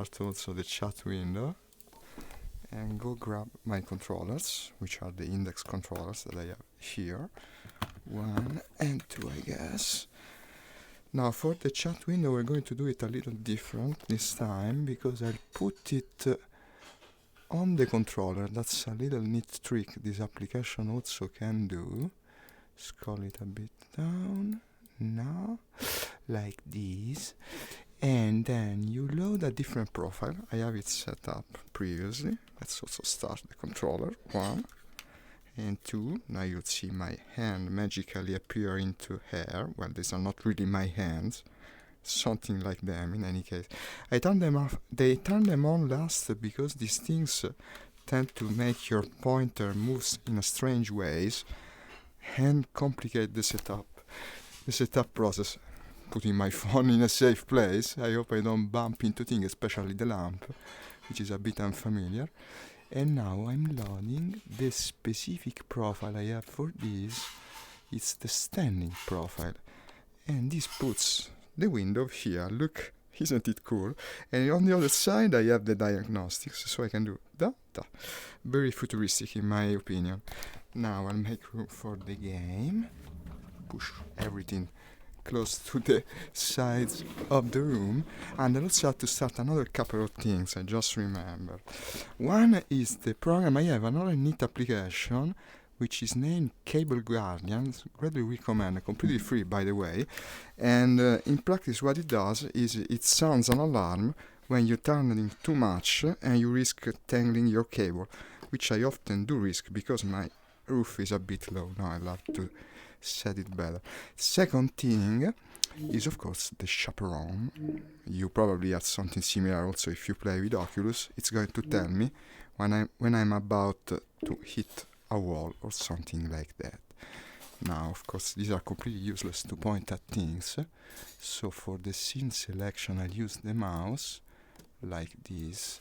start also the chat window and go grab my controllers, which are the index controllers that I have here. 1 and 2, I guess. Now for the chat window we're going to do it a little different this time because I'll put it on the controller. That's a little neat trick this application also can do. Scroll it a bit down. Now, like this. And then you load a different profile. I have it set up previously. Let's also start the controller. 1 and 2. Now you'll see my hand magically appear into here. Well, these are not really my hands. Something like them in any case. I turn them off. They turn them on last because these things tend to make your pointer moves in a strange ways and complicate the setup process. Putting my phone in a safe place. I hope I don't bump into things, especially the lamp, which is a bit unfamiliar. And now I'm loading the specific profile I have for this. It's the standing profile. And this puts the window here. Look, isn't it cool? And on the other side I have the diagnostics, so I can do that. Very futuristic in my opinion. Now I'll make room for the game. Push everything close to the sides of the room, and I also have to start another couple of things I just remember. One is the program. I have another neat application which is named Cable Guardian. Greatly recommend, completely free by the way, and in practice what it does is it sounds an alarm when you turn it too much and you risk tangling your cable, which I often do risk because my roof is a bit low. Now I'll have to set it better. Second thing is of course the chaperone. You probably have something similar also if you play with Oculus. It's going to tell me when I'm about to hit a wall or something like that. Now of course these are completely useless to point at things, so for the scene selection I'll use the mouse like this.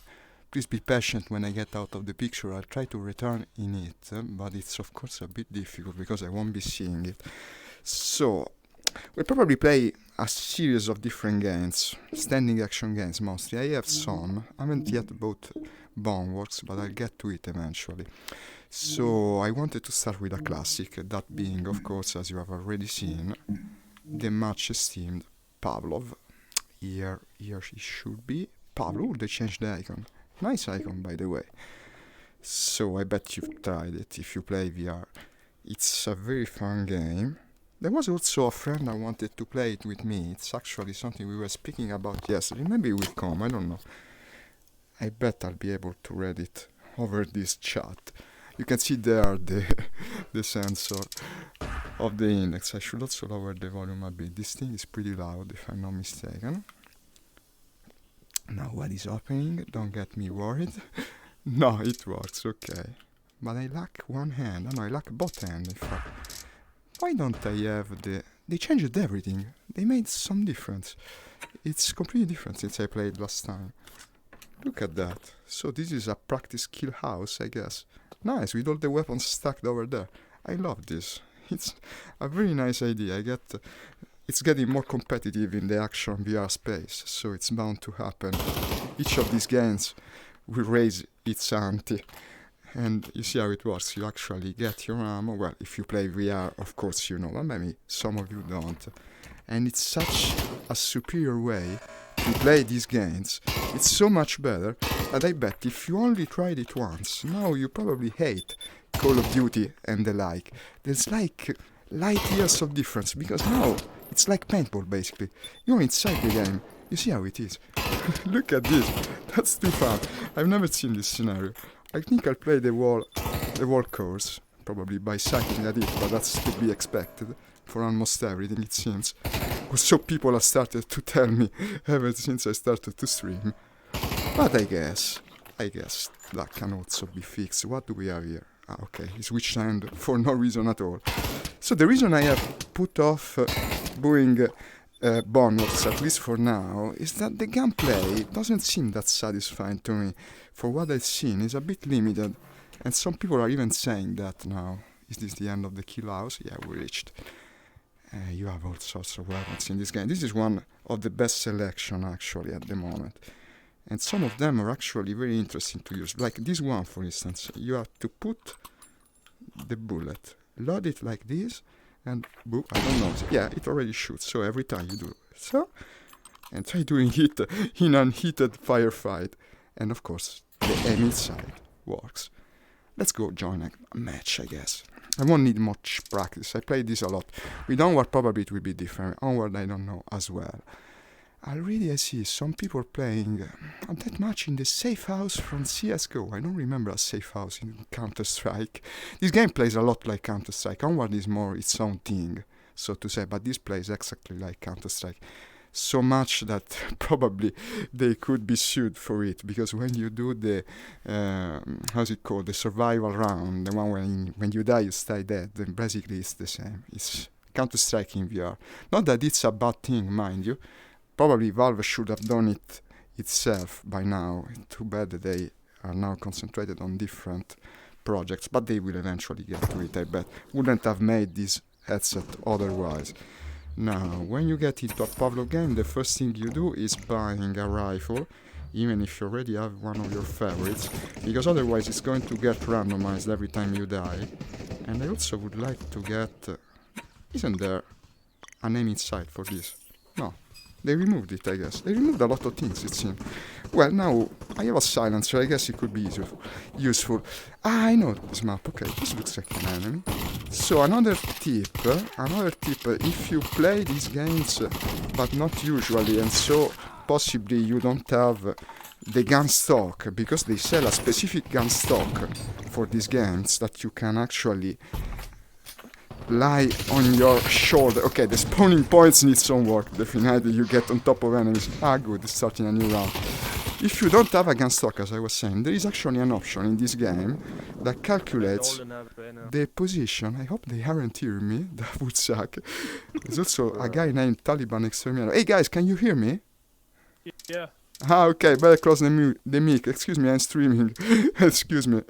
Please be patient when I get out of the picture. I'll try to return in it, but it's of course a bit difficult because I won't be seeing it. So, we'll probably play a series of different games, standing action games mostly. I have some. I haven't yet bought Boneworks, but I'll get to it eventually. So, I wanted to start with a classic, that being, of course, as you have already seen, the much esteemed Pavlov. Here it should be. Pavlov, they changed the icon. Nice icon, by the way. So I bet you've tried it if you play VR. It's a very fun game. There was also a friend I wanted to play it with me. It's actually something we were speaking about yesterday. Maybe it will come, I don't know. I bet I'll be able to read it over this chat. You can see there the sensor of the index. I should also lower the volume a bit. This thing is pretty loud if I'm not mistaken. Now what is happening? Don't get me worried. No, it works, okay. But I lack one hand. No, I lack both hands, in fact. Why don't I have the... They changed everything. They made some difference. It's completely different since I played last time. Look at that. So this is a practice kill house, I guess. Nice, with all the weapons stacked over there. I love this. It's a very nice idea. It's getting more competitive in the action VR space, so it's bound to happen. Each of these games will raise its ante. And you see how it works. You actually get your ammo. Well, if you play VR, of course you know, but maybe some of you don't. And it's such a superior way to play these games. It's so much better that I bet if you only tried it once, now you probably hate Call of Duty and the like. There's like light years of difference, because now it's like paintball basically. You're inside the game. You see how it is. Look at this. That's too fun. I've never seen this scenario. I think I'll play the wall course, probably by cycling at it, but that's to be expected for almost everything it seems. Also people have started to tell me ever since I started to stream. But I guess that can also be fixed. What do we have here? Okay, he switched hand for no reason at all. So the reason I have put off doing bonus, at least for now, is that the gameplay doesn't seem that satisfying to me. For what I've seen, it's a bit limited, and some people are even saying that now. Is this the end of the kill house? Yeah, we reached. You have all sorts of weapons in this game. This is one of the best selection actually at the moment. And some of them are actually very interesting to use. Like this one, for instance. You have to put the bullet, load it like this, and boom, I don't know. Yeah, it already shoots. So every time you do so, and try doing it in an heated firefight. And of course, the aim inside works. Let's go join a match, I guess. I won't need much practice. I played this a lot. With Onward, probably it will be different. Onward, I don't know as well. I see some people playing that much in the safe house from CSGO. I don't remember a safe house in Counter-Strike. This game plays a lot like Counter-Strike. Onward is more its own thing, so to say, but this plays exactly like Counter-Strike. So much that probably they could be sued for it, because when you do the how's it called, the survival round, the one when you die you stay dead, then basically it's the same. It's Counter-Strike in VR. Not that it's a bad thing, mind you. Probably Valve should have done it itself by now. Too bad that they are now concentrated on different projects, but they will eventually get to it, I bet. Wouldn't have made this headset otherwise. Now, when you get into a Pavlov game, the first thing you do is buying a rifle, even if you already have one of your favorites, because otherwise it's going to get randomized every time you die. And I also would like to get... isn't there an aim inside for this? No. They removed it, I guess. They removed a lot of things, it seems. Well, now I have a silencer. I guess it could be useful. Ah, I know this map. Okay, this looks like an enemy. So another tip, if you play these games, but not usually, and so possibly you don't have the gun stock, because they sell a specific gun stock for these games that you can actually lie on your shoulder. Okay, the spawning points need some work, definitely. You get on top of enemies. Ah, good, it's starting a new round. If you don't have a gun stock, as I was saying, there is actually an option in this game that calculates the position. I hope they aren't hearing me. That would suck. There's also a guy named Taliban Exterminator. Hey guys, can you hear me? Yeah. Ah, okay, better close the mic. Excuse me, I'm streaming. Excuse me.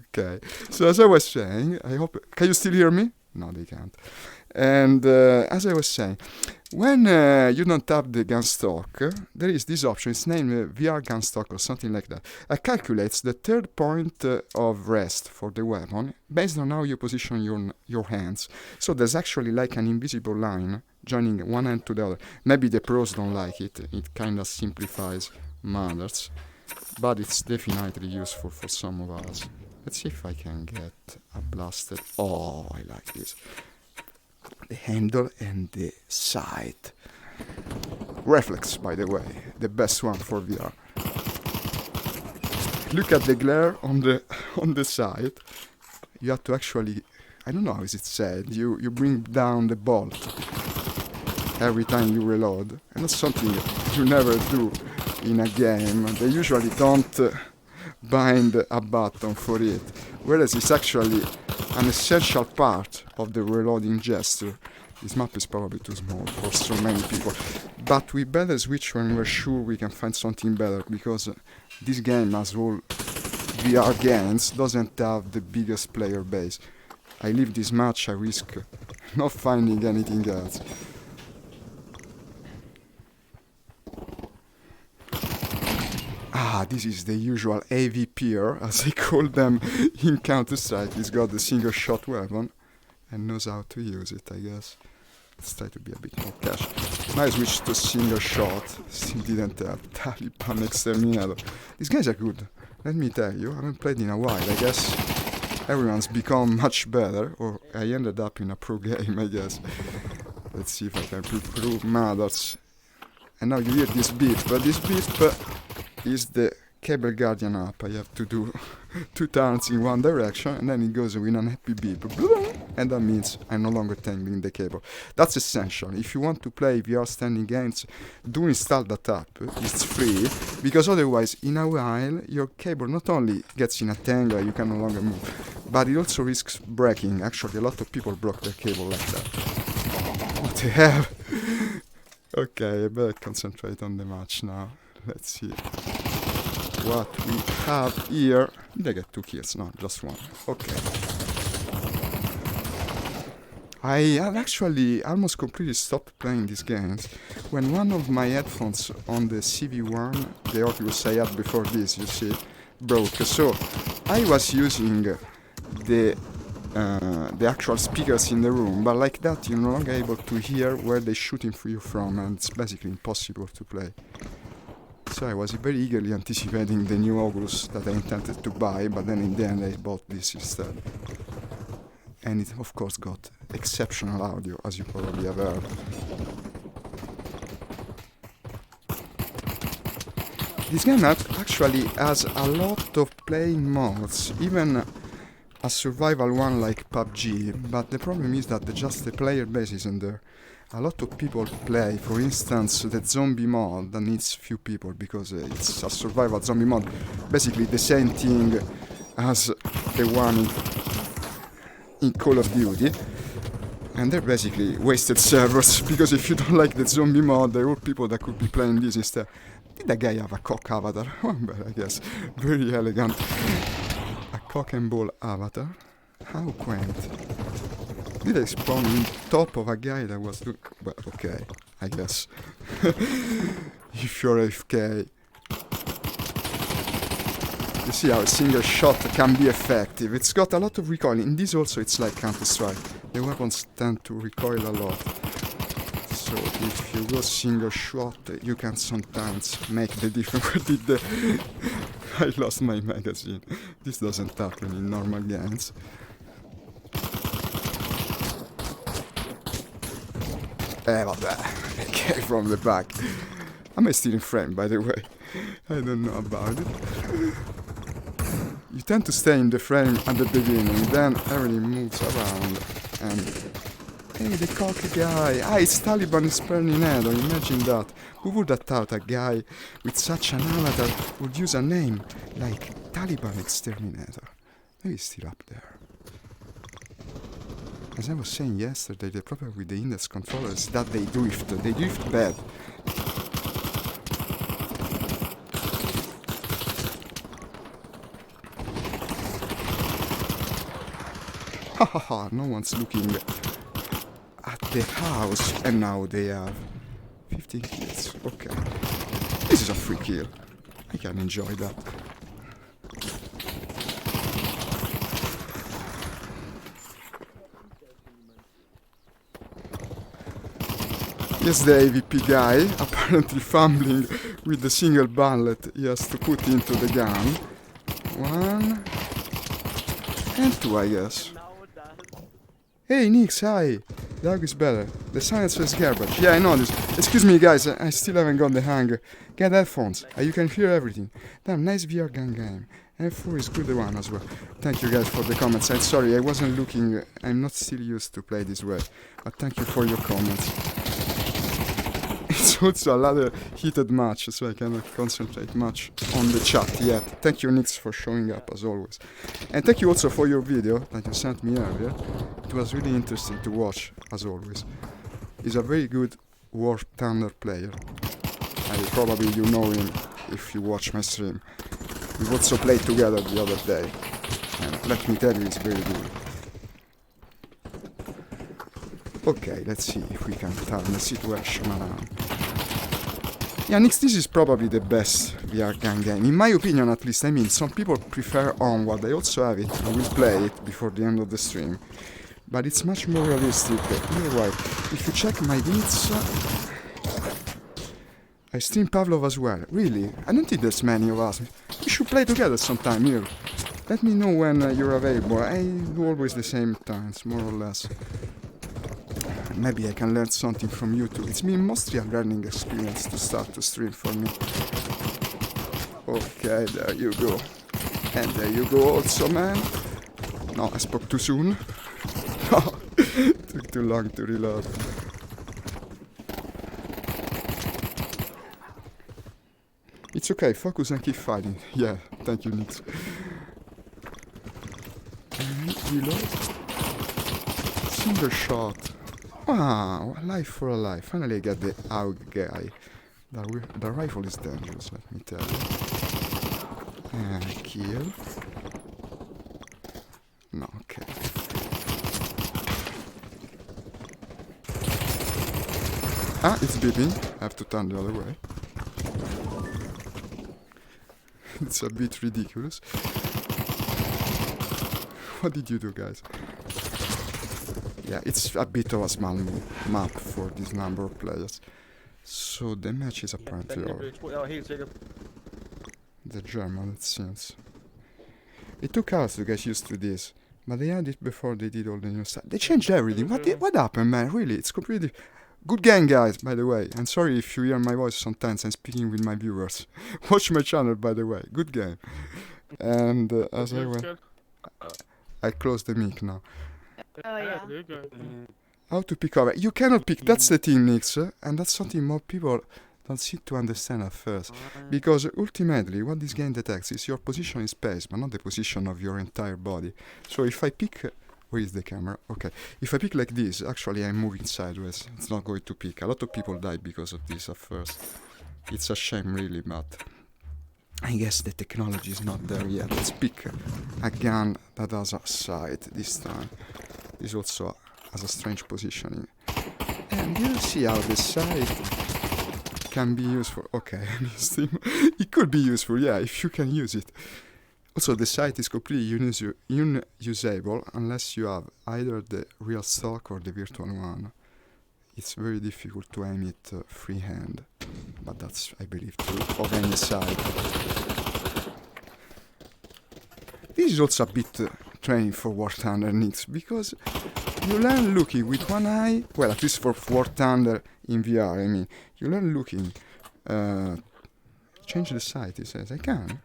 Okay, so as I was saying, I hope... Can you still hear me? No, they can't. And as I was saying, when you don't have the gun stock, there is this option. It's named VR gun stock or something like that. It calculates the third point of rest for the weapon based on how you position your hands. So there's actually like an invisible line joining one hand to the other. Maybe the pros don't like it. It kind of simplifies matters, but it's definitely useful for some of us. Let's see if I can get a blasted. Oh, I like this. The handle and the sight. Reflex, by the way, the best one for VR. Look at the glare on the side. You have to actually, I don't know how is it said. You bring down the bolt every time you reload, and that's something you never do in a game. They usually don't bind a button for it, whereas it's actually an essential part of the reloading gesture. This map is probably too small for so many people, but we better switch when we're sure we can find something better, because this game, as all VR games, doesn't have the biggest player base. I leave this match, I risk not finding anything else. Ah, this is the usual AVPer, as they call them in Counter-Strike. He's got the single-shot weapon and knows how to use it, I guess. Let's try to be a bit more cash. Now I switched to single-shot. Still didn't have Taliban Exterminator. These guys are good, let me tell you. I haven't played in a while. I guess everyone's become much better, or I ended up in a pro game, I guess. Let's see if I can prove matters. And now you hear this beep, but this beep is the Cable Guardian up. I have to do 2 turns in one direction, and then it goes with an happy beep, and that means I'm no longer tangling the cable. That's essential. If you want to play VR standing games, do install that app. It's free, because otherwise in a while your cable not only gets in a tangle, you can no longer move, but it also risks breaking. Actually, a lot of people broke their cable like that. What the hell? Okay, I better concentrate on the match now. Let's see what we have here. Did I get 2 kills? No, just 1. Okay. I had actually almost completely stopped playing these games when one of my headphones on the CV1, the Oculus I had before this, you see, broke. So I was using the actual speakers in the room, but like that you're no longer able to hear where they're shooting for you from, and it's basically impossible to play. So I was very eagerly anticipating the new Oculus that I intended to buy, but then in the end I bought this instead. And it of course got exceptional audio, as you probably have heard. This game actually has a lot of playing modes, even a survival one like PUBG, but the problem is that just the player base isn't there. A lot of people play, for instance, the zombie mod that needs few people because it's a survival zombie mod, basically the same thing as the one in Call of Duty, and they're basically wasted servers because if you don't like the zombie mod, there are people that could be playing this instead. Did that guy have a cock avatar? But I guess very elegant. A cock and ball avatar. How quaint. Did I spawn on top of a guy that was doing... Well, okay, I guess. If you're AFK. You see how a single shot can be effective. It's got a lot of recoil. In this also it's like Counter-Strike. The weapons tend to recoil a lot. So if you go single shot, you can sometimes make the difference. Where did the... I lost my magazine. This doesn't happen in normal games. Vabbè, okay, from the back. Am I still in frame, by the way? I don't know about it. You tend to stay in the frame at the beginning, then everything moves around, and... Hey, the cocky guy! Ah, it's Taliban Exterminator, imagine that. Who would have thought a guy with such an avatar would use a name like Taliban Exterminator? Maybe he's still up there. As I was saying yesterday, the problem with the index controllers is that they drift bad. Hahaha, no one's looking at the house, and now they have 15 kills. Okay, this is a free kill. I can enjoy that. Yes, the AVP guy, apparently fumbling with the single bullet he has to put into the gun. 1 and 2, I guess. Hey, Nix, hi! The dog is better. The silence is garbage. Yeah, I know this. Excuse me, guys, I still haven't got the hang. Get headphones. You can hear everything. Damn, nice VR gun game. F4 is good one as well. Thank you guys for the comments. I'm sorry, I wasn't looking. I'm not still used to play this way. But thank you for your comments. It's also a rather heated match, so I cannot concentrate much on the chat yet. Thank you, Nix, for showing up as always. And thank you also for your video that you sent me earlier. It was really interesting to watch, as always. He's a very good War Thunder player. Probably you know him if you watch my stream. We also played together the other day. And let me tell you, it's very good. Okay, let's see if we can turn the situation around. Yeah, Nix, this is probably the best VR gun game. In my opinion, at least. I mean, some people prefer Onward. I also have it. I will play it before the end of the stream. But it's much more realistic. You're right. If you check my vids, I stream Pavlov as well. Really? I don't think there's many of us. We should play together sometime here. Let me know when you're available. I do always the same times, more or less. Maybe I can learn something from you too. It's been mostly a learning experience to start to stream for me. Okay, there you go. And there you go also, man. No, I spoke too soon. Took too long to reload. It's okay, focus and keep fighting. Yeah, thank you, Nix. And reload. Single shot. Wow, a life for a life. Finally I got the AUG guy. The rifle is dangerous, let me tell you. And kill. No, okay. Ah, it's beeping. I have to turn the other way. It's a bit ridiculous. What did you do, guys? Yeah, it's a bit of a small map for this number of players. So the match is apparently over. The German, it seems. It took us to get used to this, but they had it before they did all the new stuff. They changed everything. What happened, man? Really, it's completely... Good game, guys, by the way. And sorry if you hear my voice sometimes. I'm speaking with my viewers. Watch my channel, by the way. Good game. And as I went... I close the mic now. Oh, yeah. How to pick up? You cannot pick. That's the thing, Nix. And that's something more people don't seem to understand at first. Because ultimately, what this game detects is your position in space, but not the position of your entire body. So if I pick... Where is the camera? Okay. If I pick like this, actually I'm moving sideways. It's not going to pick. A lot of people die because of this at first. It's a shame, really, but... I guess the technology is not there yet. Let's pick a gun that has a sight this time. This also has a strange positioning. And you see how the sight can be useful. Okay, I missed him. It could be useful, yeah, if you can use it. Also, the sight is completely unusable unless you have either the real stock or the virtual one. It's very difficult to aim it freehand, but that's, I believe, true of any side. This is also a bit training for War Thunder Nix, because you learn looking with one eye, well, at least for War Thunder in VR, I mean, you learn looking, change the sight, he says, I can.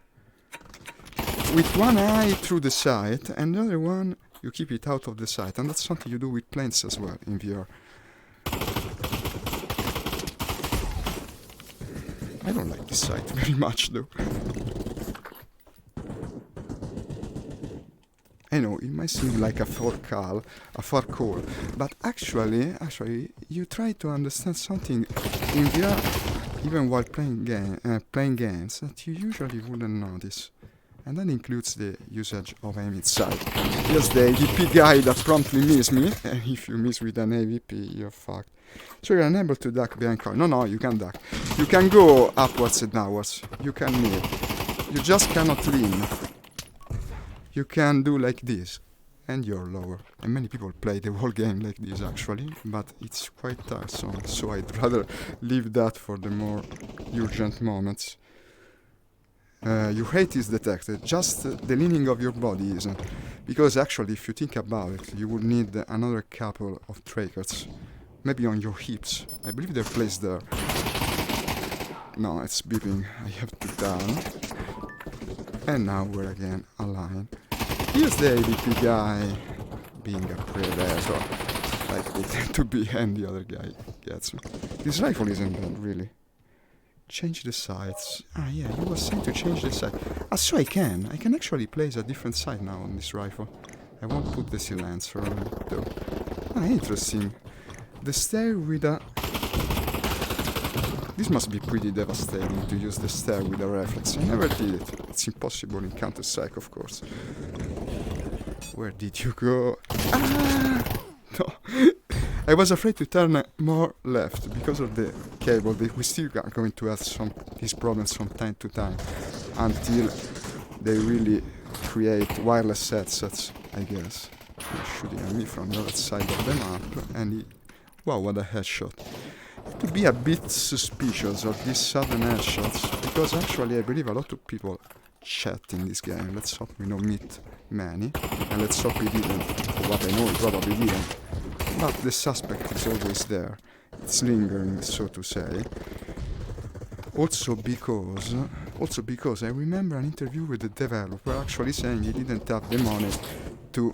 With one eye through the sight, and the other one, you keep it out of the sight, and that's something you do with planes as well in VR. I don't like this sight very much, though. I know, it might seem like a far call, but actually, you try to understand something in VR, even while playing games, that you usually wouldn't notice. And that includes the usage of aim sight. Here's the AVP guy that promptly missed me, and if you miss with an AVP, you're fucked. So you're unable to duck behind car. No, you can duck. You can go upwards and downwards. You can kneel. You just cannot lean. You can do like this, and you're lower. And many people play the whole game like this actually, but it's quite tiresome, so I'd rather leave that for the more urgent moments. Your height is detected, just the leaning of your body isn't. Because actually, if you think about it, you would need another couple of trackers. Maybe on your hips. I believe they're placed there. No, it's beeping. I have to down. And now we're again aligned. Here's the ADP guy being a predator, like they tend to be, and the other guy gets me. This rifle isn't bad, really. Change the sights. Ah, yeah, you were saying to change the sight. Ah, so I can actually place a different sight now on this rifle. I won't put the silencer on it, though. Ah, interesting. The stair with a... This must be pretty devastating to use the stair with a reflex. I never did it. It's impossible in Counter-Strike, of course. Where did you go? Ah! No. I was afraid to turn more left because of the cable. We still are going to have these problems from time to time until they really create wireless headsets, I guess. He's shooting at me from the other side of the map, and wow, what a headshot. To be a bit suspicious of these sudden headshots, because actually I believe a lot of people chat in this game. Let's hope we don't meet many, and let's hope we didn't. For what I know, we probably didn't. But the suspect is always there. It's lingering, so to say. Also because I remember an interview with the developer actually saying he didn't have the money to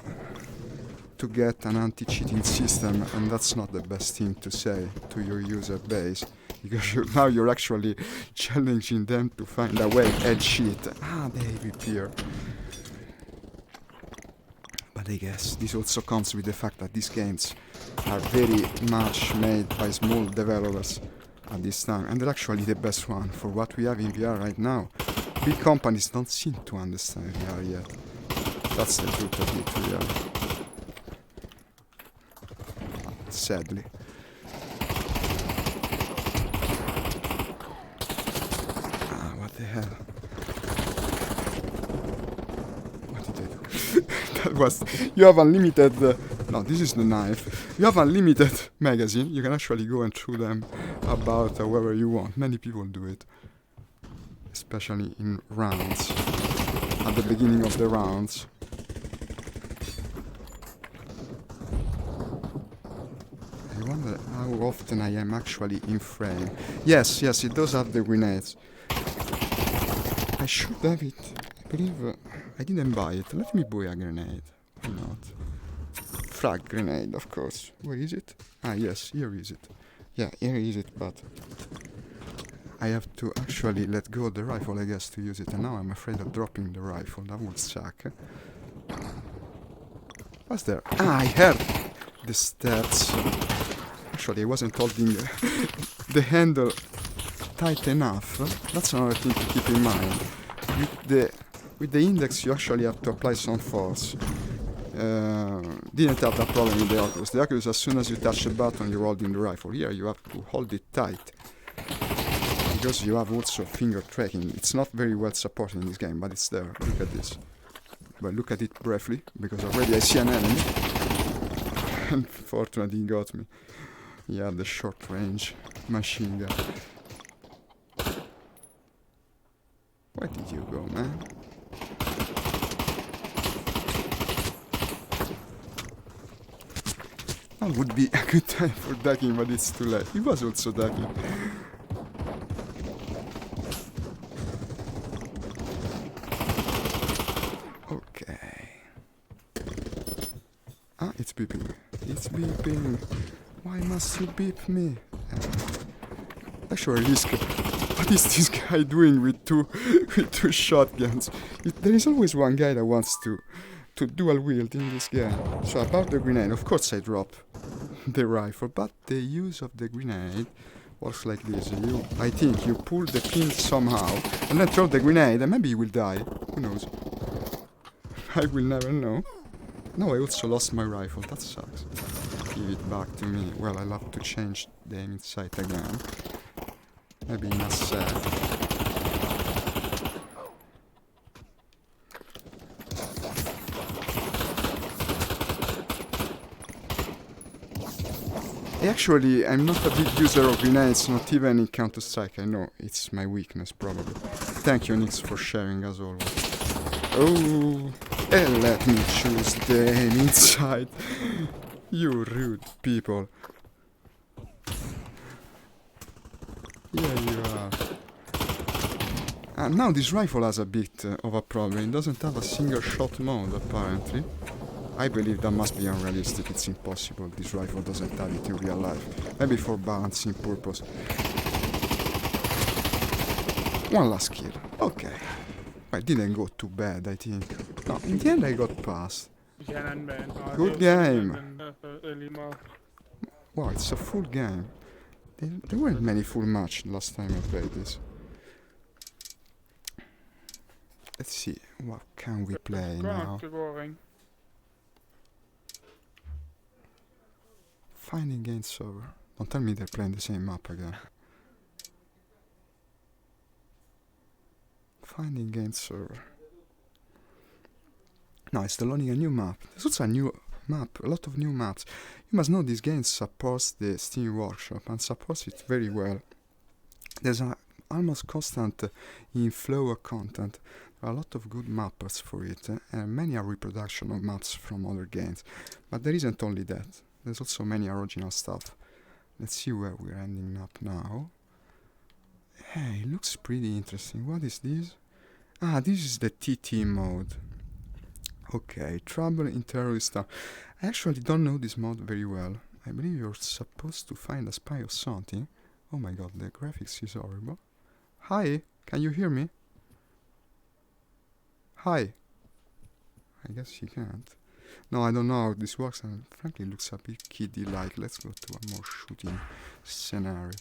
get an anti-cheating system, and that's not the best thing to say to your user base, because now you're actually challenging them to find a way and cheat. Ah, they appear. But I guess this also comes with the fact that these games are very much made by small developers at this time, and they're actually the best one for what we have in VR right now. Big companies don't seem to understand VR yet. That's the truth of it, really. Sadly. That was. You have unlimited. No, this is the knife. You have unlimited magazine. You can actually go and throw them about wherever you want. Many people do it, especially in rounds. At the beginning of the rounds. I wonder how often I am actually in frame. Yes, it does have the grenades. I should have it. I believe I didn't buy it. Let me buy a grenade. Why not? Frag grenade, of course. Where is it? Ah, yes, here is it. Yeah, here is it, but I have to actually let go of the rifle, I guess, to use it. And now I'm afraid of dropping the rifle. That would suck. What's there? Ah, I heard the steps. Actually, I wasn't holding the handle tight enough. That's another thing to keep in mind. With the index, you actually have to apply some force. Didn't have that problem with the Oculus. The Oculus, as soon as you touch the button, you're holding the rifle. Here, you have to hold it tight. Because you have also finger tracking. It's not very well supported in this game, but it's there. Look at this. But look at it briefly, because already I see an enemy. Unfortunately, he got me. Yeah, the short range machine gun. Where did you go, man? That would be a good time for ducking, but it's too late. He was also ducking. Okay. Ah, it's beeping. It's beeping. Why must you beep me? Actually, what is this guy doing with two shotguns? There is always one guy that wants to dual wield in this game. So about the grenade, of course I drop the rifle, but the use of the grenade works like this. I think you pull the pin somehow and then throw the grenade and maybe you will die. Who knows? I will never know. No, I also lost my rifle. That sucks. Give it back to me. Well, I'll have to change the aiming sight again. Maybe not safe. Actually, I'm not a big user of grenades, not even in Counter-Strike. I know, it's my weakness, probably. Thank you, Nix, for sharing, as always. Oh, and let me choose the aim inside. You rude people. Here you are. And now this rifle has a bit of a problem. It doesn't have a single shot mode, apparently. I believe that must be unrealistic. It's impossible. This rifle doesn't have it in real life. Maybe for balancing purpose. One last kill. Okay. I didn't go too bad, I think. No, in the end I got past. Good game. Wow, it's a full game. There weren't many full matches last time I played this. Let's see, what can we play now? Finding game server. Don't tell me they're playing the same map again. Finding game server. No, it's loading a new map. There's also a new map, a lot of new maps. You must know this game supports the Steam Workshop and supports it very well. There's an almost constant inflow of content. There are a lot of good mappers for it, and many are reproduction of maps from other games. But there isn't only that. There's also many original stuff. Let's see where we're ending up now. Hey, it looks pretty interesting. What is this? Ah, this is the TT mode. Okay, Trouble in Terrorist Town. I actually don't know this mode very well. I believe you're supposed to find a spy or something. Oh my god, the graphics is horrible. Hi, can you hear me? Hi. I guess you can't. No, I don't know how this works, and frankly it looks a bit kiddie-like. Let's go to a more shooting scenario.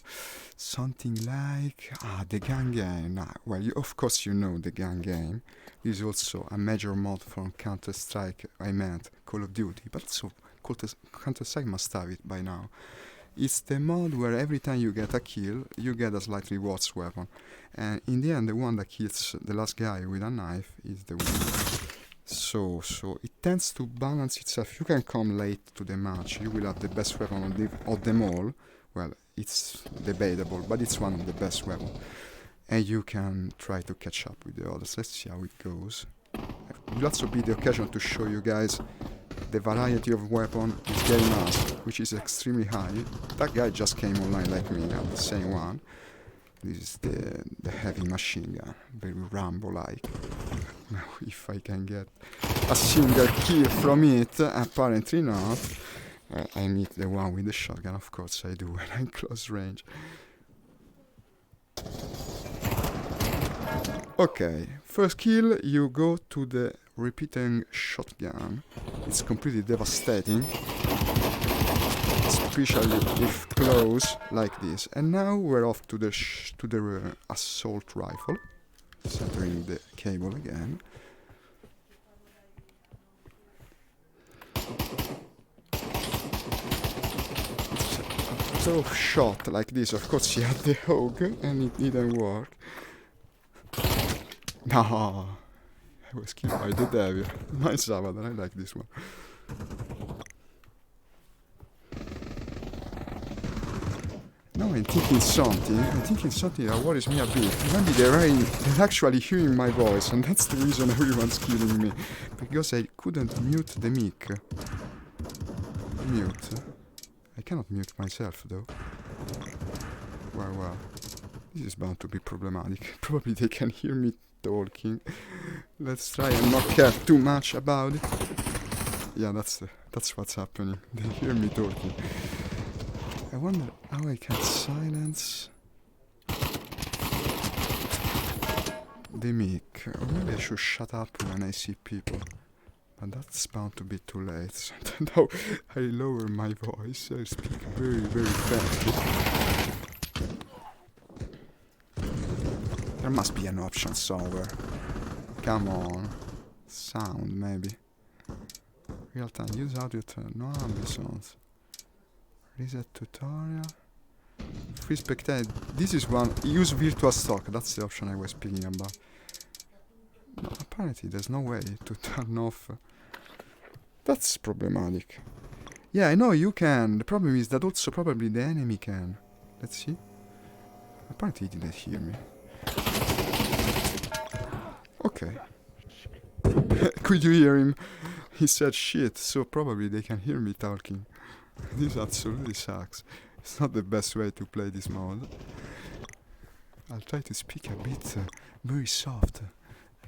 Something like... Ah, the gun game. Nah, well, of course you know the gun game. This is also a major mod from Counter-Strike, I meant Call of Duty, but also Counter-Strike must have it by now. It's the mod where every time you get a kill, you get a slightly worse weapon. And in the end, the one that kills the last guy with a knife is the winner. So it tends to balance itself. You can come late to the match, you will have the best weapon of them all. Well, it's debatable, but it's one of the best weapons. And you can try to catch up with the others. Let's see how it goes. It will also be the occasion to show you guys the variety of weapon this game has, which is extremely high. That guy just came online like me, I'm the same one. This is the heavy machine gun, very Rambo-like. Now if I can get a single kill from it, apparently not. I need the one with the shotgun, of course I do, when I'm close range. Okay, first kill, you go to the repeating shotgun. It's completely devastating, especially if close like this. And now we're off to the assault rifle, centering the cable again. So shot like this, of course she had the hog and it didn't work. No, I was killed by the devil. Nice Abaddon, I like this one. Now I'm thinking something that worries me a bit. Maybe they're actually hearing my voice, and that's the reason everyone's killing me. Because I couldn't mute the mic. Mute. I cannot mute myself though. Well. This is bound to be problematic. Probably they can hear me talking. Let's try and not care too much about it. Yeah, that's what's happening. They hear me talking. I wonder how I can silence the mic. Or maybe I should shut up when I see people. But that's bound to be too late. So now I lower my voice. I speak very, very fast. There must be an option somewhere. Come on. Sound, maybe. Real time. Use audio turn. No ambitions. Reset tutorial. Free spectate. This is one. Use virtual stock. That's the option I was speaking about. No, apparently there's no way to turn off. That's problematic. Yeah, I know you can. The problem is that also probably the enemy can. Let's see. Apparently he didn't hear me. Okay. Could you hear him? He said shit, so probably they can hear me talking. This absolutely sucks. It's not the best way to play this mode. I'll try to speak a bit very soft.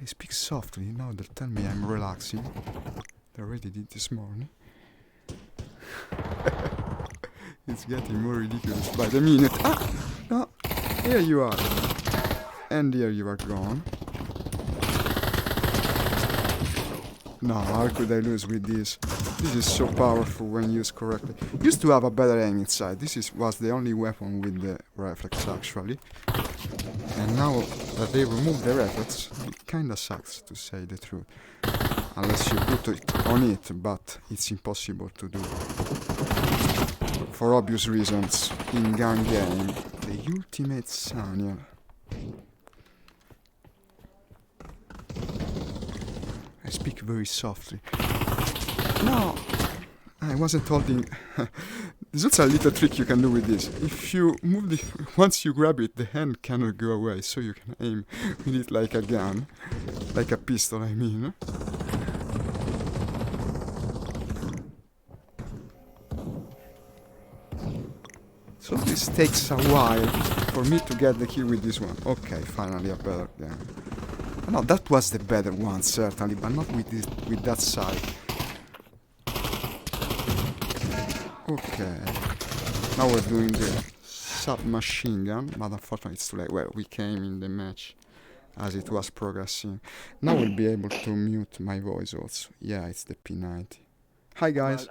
I speak softly, now they'll tell me I'm relaxing. They already did this morning. It's getting more ridiculous by the minute. Ah! No! Here you are. And here you are gone. No, how could I lose with this? This is so powerful when used correctly. Used to have a better aim inside. This was the only weapon with the reflex actually. And now that they removed the reflex, it kinda sucks to say the truth. Unless you put it on it, but it's impossible to do. For obvious reasons, in gun game, the ultimate Saniel. I speak very softly. No! I wasn't holding... There's also a little trick you can do with this. If you move the... Once you grab it, the hand cannot go away, so you can aim with it like a gun. Like a pistol, I mean. So this takes a while for me to get the kill with this one. Okay, finally a better gun. No, that was the better one, certainly, but not with this, with that side. Okay. Now we're doing the submachine gun, but unfortunately it's too late. Well, we came in the match as it was progressing. Now we'll be able to mute my voice also. Yeah, it's the P90. Hi guys.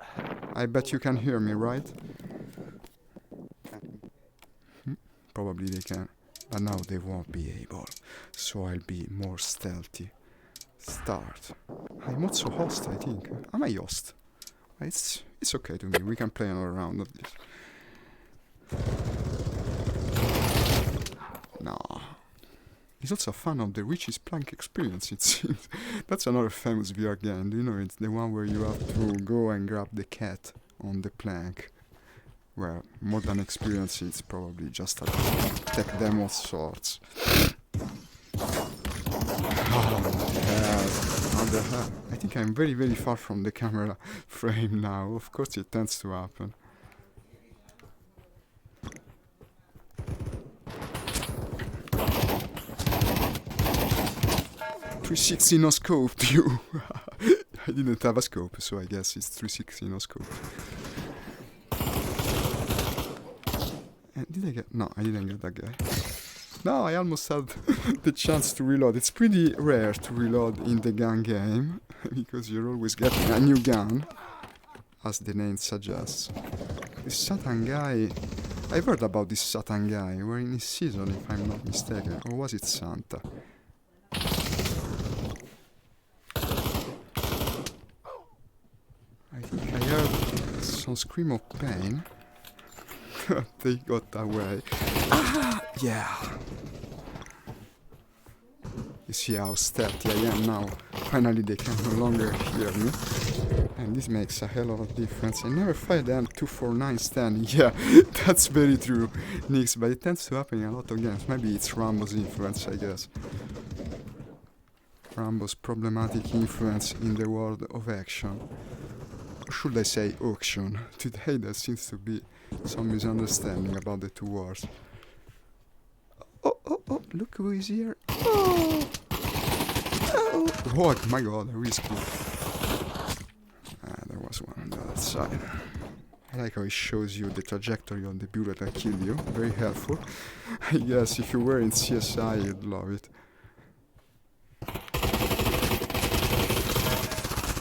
I bet you can hear me, right? Probably they can. But now they won't be able. So I'll be more stealthy. Start. I'm also host, I think. Am I host? It's okay to me. We can play another round of this. No. He's also a fan of the Richie's Plank experience, it seems. That's another famous VR game, do you know? It's the one where you have to go and grab the cat on the plank. Where more than experience, it's probably just a tech demo of sorts. How the hell? I think I'm very, very far from the camera frame now. Of course, it tends to happen. 360 no scope view. I didn't have a scope, so I guess it's 360 no scope. And did I get? No, I didn't get that guy. No, I almost had the chance to reload. It's pretty rare to reload in the gun game because you're always getting a new gun, as the name suggests. This Satan guy, I've heard about this Satan guy. We're in his season, if I'm not mistaken, or was it Santa? I think I heard some scream of pain. They got away. Ah, yeah. You see how stealthy I am now. Finally they can no longer hear me. And this makes a hell of a difference. I never fired the M249 standing. Yeah, that's very true, Nix, but it tends to happen in a lot of games. Maybe it's Rambo's influence, I guess. Rambo's problematic influence in the world of action. Or should I say auction? Today there seems to be some misunderstanding about the two words. Oh, look who is here. Oh, oh my god, risky. There was one on the other side. I like how it shows you the trajectory of the bullet that killed you. Very helpful. I guess if you were in CSI, you'd love it.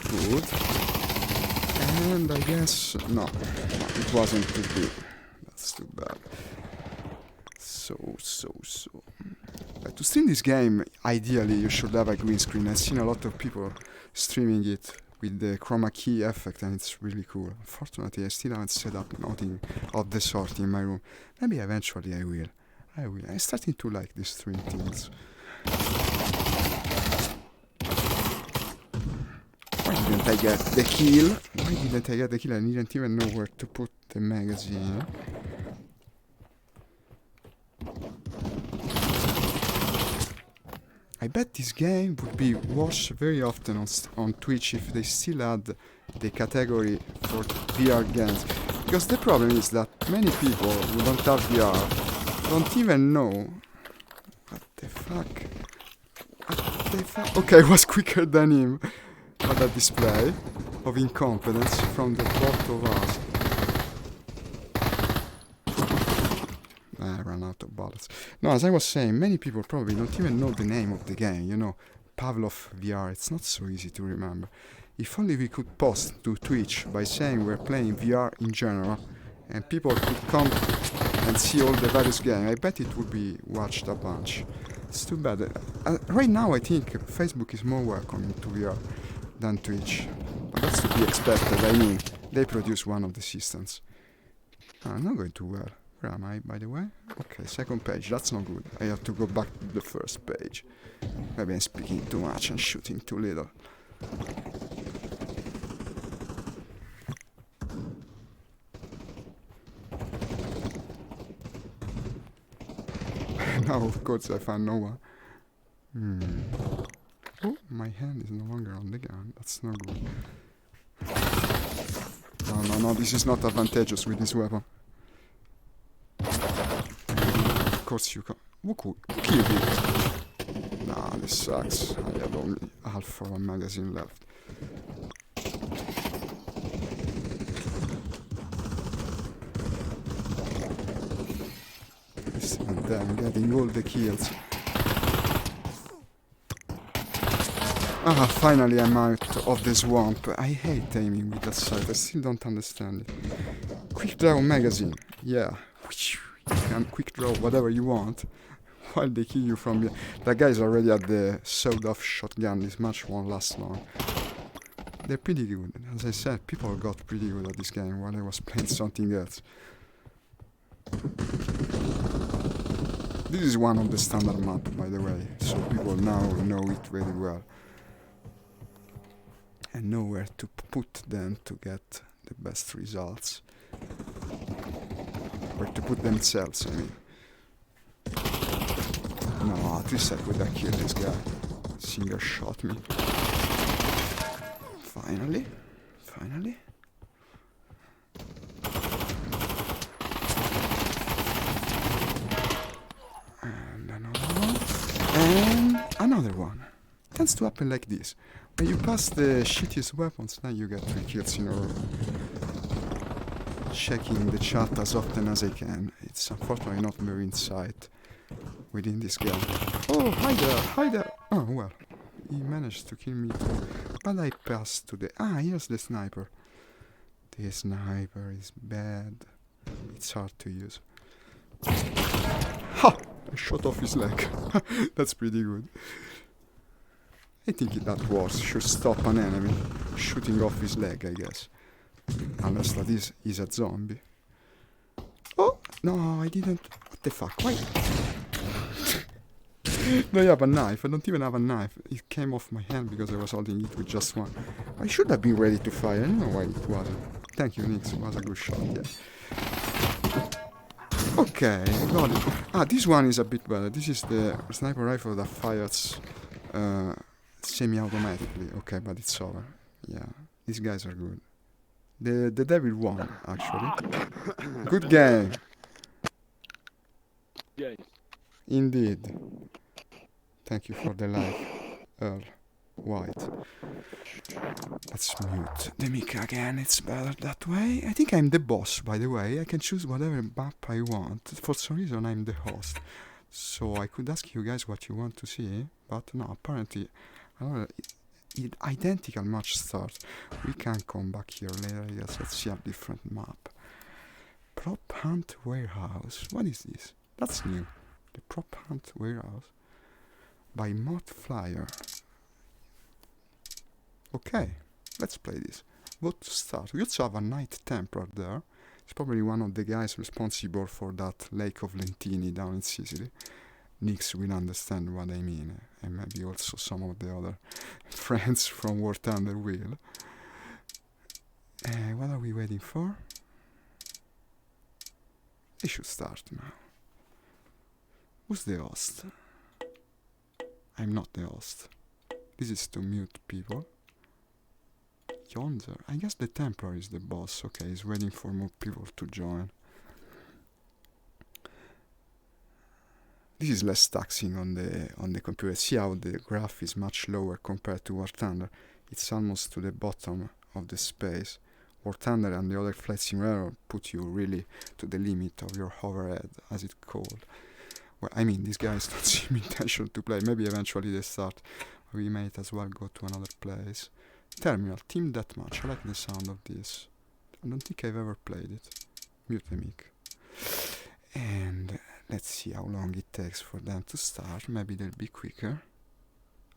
Good. And I guess... No, it wasn't too good. That's too bad. So. To stream this game, ideally you should have a green screen. I've seen a lot of people streaming it with the chroma key effect and it's really cool. Unfortunately, I still haven't set up nothing of the sort in my room. Maybe eventually I will. I'm starting to like these stream things. Why didn't I get the kill? I didn't even know where to put the magazine. I bet this game would be watched very often on Twitch if they still had the category for VR games. Because the problem is that many people who don't have VR don't even know... What the fuck? Okay, I was quicker than him at that display of incompetence from the both of us. I ran out of bullets. No, as I was saying, many people probably don't even know the name of the game, you know. Pavlov VR, it's not so easy to remember. If only we could post to Twitch by saying we're playing VR in general, and people could come and see all the various games, I bet it would be watched a bunch. It's too bad. Right now I think Facebook is more welcoming to VR than Twitch. But that's to be expected, I mean, they produce one of the systems. I'm not going too well. Where am I, by the way? Okay, second page, that's not good. I have to go back to the first page. Maybe I'm speaking too much and shooting too little. Now, of course, I found no one. Oh, my hand is no longer on the gun. That's not good. No, this is not advantageous with this weapon. Of course you can... Who killed it? Nah, this sucks. I have only half of a magazine left. And then getting all the kills. Finally I'm out of the swamp. I hate aiming with that sight. I still don't understand it. Quick draw magazine. Yeah. You can quick draw whatever you want while they kill you from here. That guy's already at the sawed-off shotgun. This match won't last long. They're pretty good. As I said, people got pretty good at this game while I was playing something else. This is one of the standard map, by the way, so people now know it very well. And know where to put them to get the best results. Where to put themselves, I mean. No, at least I could have killed this guy. Singer shot me. Finally. Finally. And another one. And another one. Tends to happen like this. When you pass the shittiest weapons, now you get 3 kills in a row. Checking the chat as often as I can. It's unfortunately not very in sight within this gun. Oh, hi there, hi there. Oh, well, he managed to kill me too. But I passed to the... Ah, here's the sniper. The sniper is bad. It's hard to use. Ha! I shot off his leg. That's pretty good. I think that works. Should stop an enemy shooting off his leg, I guess. Unless that is a zombie. Oh! No, I didn't... What the fuck? Why? No, I have a knife. I don't even have a knife. It came off my hand because I was holding it with just one. I should have been ready to fire. I don't know why it wasn't. Thank you, Nix. It was a good shot, yeah. Okay, got it. Ah, this one is a bit better. This is the sniper rifle that fires semi-automatically. Okay, but it's over. Yeah, these guys are good. The devil won, actually. Good game. Yes. Indeed. Thank you for the like, Earl White. Let's mute the mic again, it's better that way. I think I'm the boss, by the way. I can choose whatever map I want. For some reason, I'm the host. So I could ask you guys what you want to see, but no, apparently, identical match starts. We can come back here later, I guess. Let's see a different map. Prop Hunt Warehouse. What is this? That's new. The Prop Hunt Warehouse by Mod Flyer. Okay, let's play this. What to start? We also have a Knight Templar there. It's probably one of the guys responsible for that Lake of Lentini down in Sicily. Nix will understand what I mean, and maybe also some of the other friends from War Thunder will. What are we waiting for? They should start now. Who's the host? I'm not the host. This is to mute people. Yonder. I guess the Templar is the boss. Okay, he's waiting for more people to join. This is less taxing on the computer. See how the graph is much lower compared to War Thunder. It's almost to the bottom of the space. War Thunder and the other flight simulator put you really to the limit of your overhead, as it's called. Well, I mean, these guys don't seem intention to play. Maybe eventually they start. We might as well go to another place. Terminal, Team Deathmatch. I like the sound of this. I don't think I've ever played it. Mute the mic. And let's see how long it takes for them to start. Maybe they'll be quicker.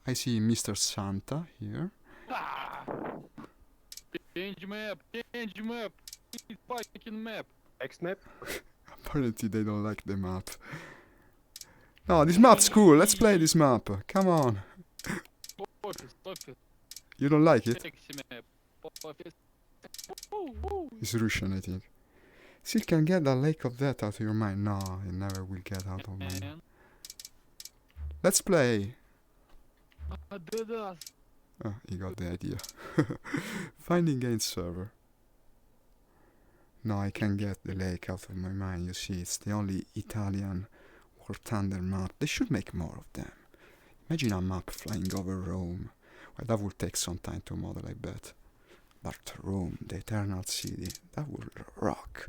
I see Mr. Santa here. Change map, fucking map. Next map? Apparently they don't like the map. No, this map's cool. Let's play this map. Come on. Office. You don't like it? Sexy map. Office. It's Russian, I think. Still can get that Lake of Death out of your mind. No, it never will get out of my mind. Let's play. Oh, he got the idea. Finding game server. No, I can't get the lake out of my mind. You see, it's the only Italian War Thunder map. They should make more of them. Imagine a map flying over Rome. Well, that would take some time to model, I bet. But Rome, the eternal city, that would rock.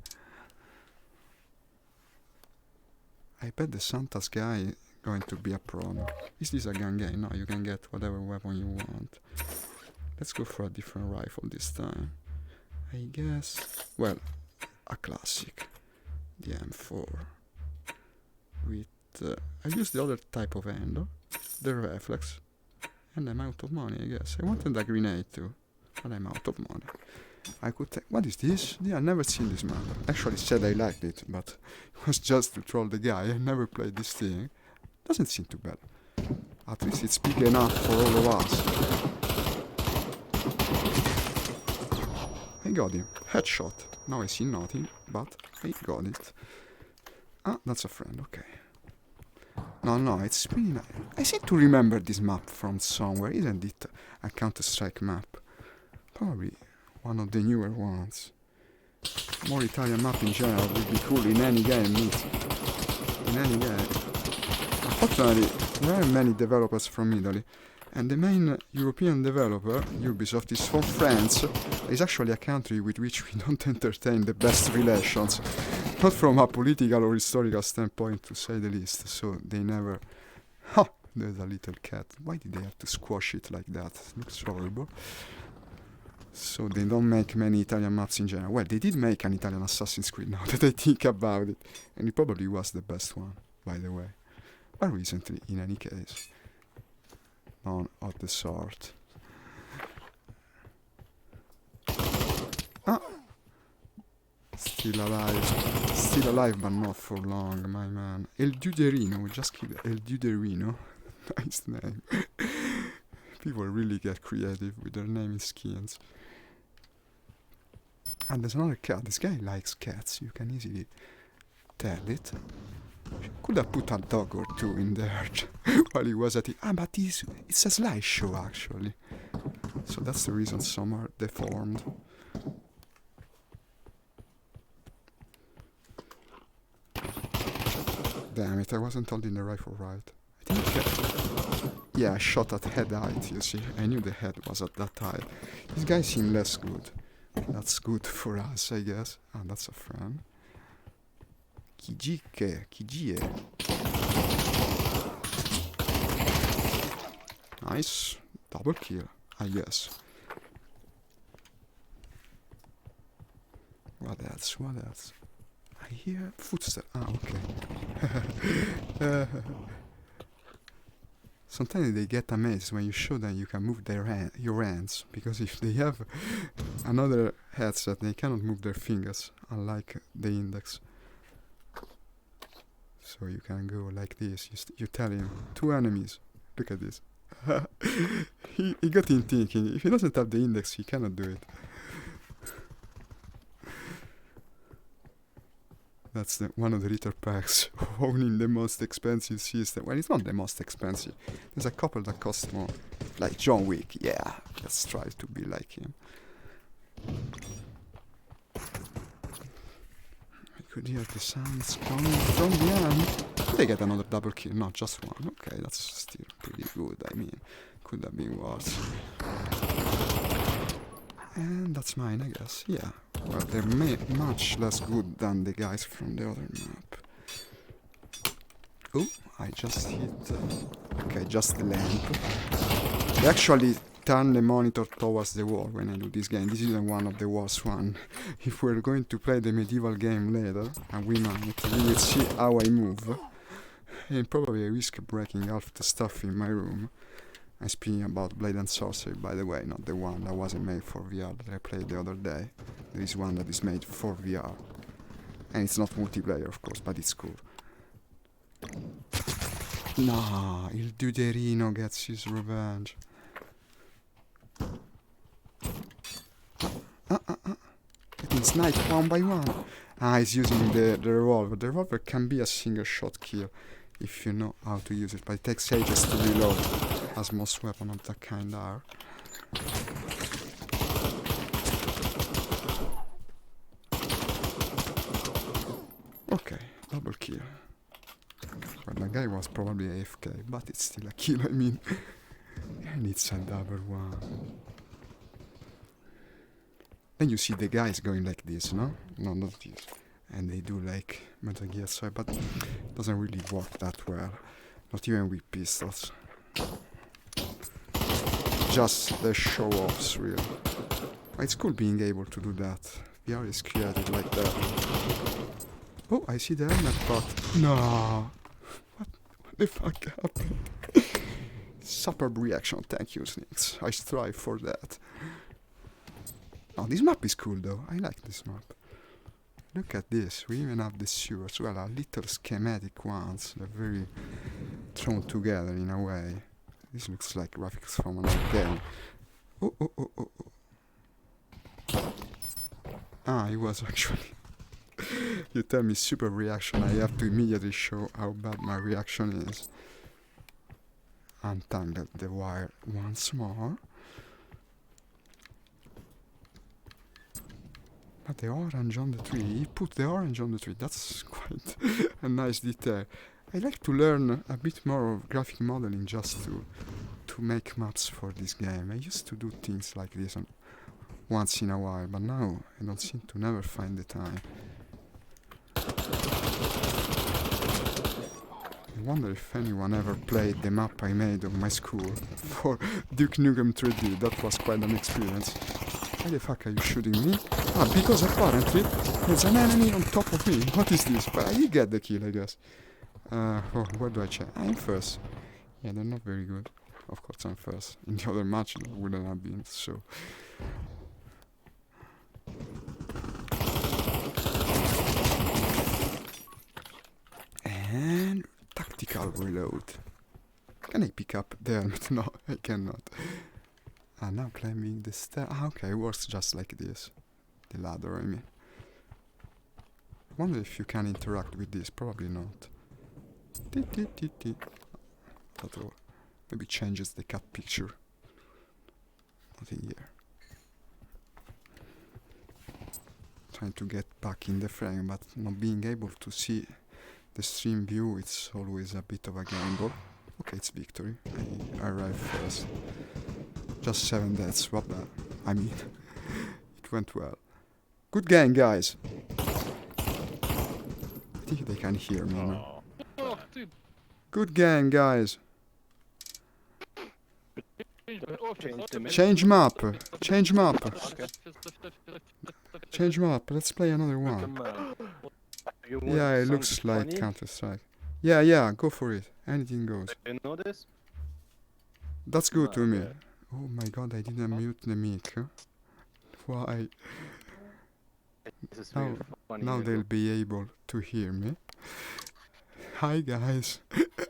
I bet the Santa's guy going to be a pro. Is this a gun game? No, you can get whatever weapon you want. Let's go for a different rifle this time. I guess, well, a classic. The M4. With, I use the other type of handle, the reflex. And I'm out of money, I guess. I wanted a grenade too, but I'm out of money. I could take... What is this? Yeah, I've never seen this map. Actually said I liked it, but it was just to troll the guy. I never played this thing. Doesn't seem too bad. At least it's big enough for all of us. I got him. Headshot. Now I see nothing, but I got it. Ah, that's a friend, okay. No, it's really nice. I seem to remember this map from somewhere. Isn't it a Counter-Strike map? Probably one of the newer ones. More Italian map in general would be cool in any game, mate. In any game. Unfortunately, there aren't many developers from Italy. And the main European developer, Ubisoft, is from France. It's actually a country with which we don't entertain the best relations. Not from a political or historical standpoint, to say the least. So they never... Ha! There's a little cat. Why did they have to squash it like that? It looks horrible. So they don't make many Italian maps in general. Well, they did make an Italian Assassin's Creed now that I think about it. And it probably was the best one, by the way. But recently, in any case. None of the sort. Ah! Still alive, but not for long, my man. El Duderino, we just killed El Duderino. Nice name. People really get creative with their naming schemes. And there's another cat. This guy likes cats, you can easily tell it. Could have put a dog or two in there while he was at it. Ah, but it's a slideshow actually. So that's the reason some are deformed. Damn it, I wasn't holding the rifle right. I think... yeah, I shot at head height, you see. I knew the head was at that height. This guy seemed less good. That's good for us, I guess. Ah, that's a friend. Kijie. Nice. Double kill, I guess. What else? I hear footsteps. Ah, okay. Sometimes they get amazed when you show them you can move your hands, because if they have another headset, they cannot move their fingers, unlike the index. So you can go like this. You tell him, 2 enemies. Look at this. he got him thinking. If he doesn't have the index, he cannot do it. That's one of the little perks of owning the most expensive system. Well, it's not the most expensive. There's a couple that cost more. Like John Wick. Yeah, let's try to be like him. I could hear the sounds coming from behind. Did they get another double kill? No, just one. Okay, that's still pretty good. I mean, could have been worse. And that's mine, I guess. Yeah. Well, they're much less good than the guys from the other map. Oh, I just hit... okay, just the lamp. They actually turn the monitor towards the wall when I do this game. This isn't one of the worst one. If we're going to play the medieval game later, and we might, we will see how I move. And probably I risk breaking half the stuff in my room. I'm speaking about Blade and Sorcery, by the way, not the one that wasn't made for VR that I played the other day. There is one that is made for VR. And it's not multiplayer, of course, but it's cool. Nah, Il Duderino gets his revenge. Getting sniped one by one. Ah, he's using the revolver. The revolver can be a single shot kill if you know how to use it, but it takes ages to reload, as most weapons of that kind are. Okay, double kill. Well, the guy was probably AFK, but it's still a kill, I mean. And it's a double one. Then you see the guys going like this, no? No, not this. And they do like Metal Gear Solid, but it doesn't really work that well. Not even with pistols. Just the show-offs, really. It's cool being able to do that. VR is created like that. Oh, I see the helmet part. No! What the fuck happened? Superb reaction, thank you, Snakes. I strive for that. Oh, this map is cool though. I like this map. Look at this. We even have the sewers. Well, a little schematic ones. They're very thrown together in a way. This looks like graphics from another game. Oh, oh, oh, oh, oh. Ah, it was actually... You tell me super reaction, I have to immediately show how bad my reaction is. Untangle the wire once more. But the orange on the tree, he put the orange on the tree, that's quite a nice detail. I like to learn a bit more of graphic modeling just to make maps for this game. I used to do things like this once in a while, but now I don't seem to never find the time. I wonder if anyone ever played the map I made of my school for Duke Nukem 3D. That was quite an experience. Why the fuck are you shooting me? Ah, because apparently there's an enemy on top of me. What is this? But I did get the kill, I guess. Oh, where do I check? I'm first. Yeah, they're not very good. Of course I'm first. In the other match it wouldn't have been, so... And... tactical reload. Can I pick up the helmet? No, I cannot. Ah, now climbing the stair. Ah, okay, it works just like this. The ladder, I mean. I wonder if you can interact with this. Probably not. That all. Maybe changes the cut picture. Nothing here. Trying to get back in the frame, but not being able to see the stream view, it's always a bit of a gamble. Okay, it's victory. I arrived first. Just 7 deaths, what the... I mean, it went well. Good game, guys. I think they can hear me now. Oh, dude. Good game, guys. Change the map. Change map. Change map. Okay. Change map. Let's play another one. Come on. You want Yeah, it some looks like funny? Counter-Strike. Yeah, go for it. Anything goes. You know this? That's good to me. Okay. Oh my god, I didn't mute the mic. Huh? Why? This is Now, really funny. now you they'll know. be able to hear me. Hi guys,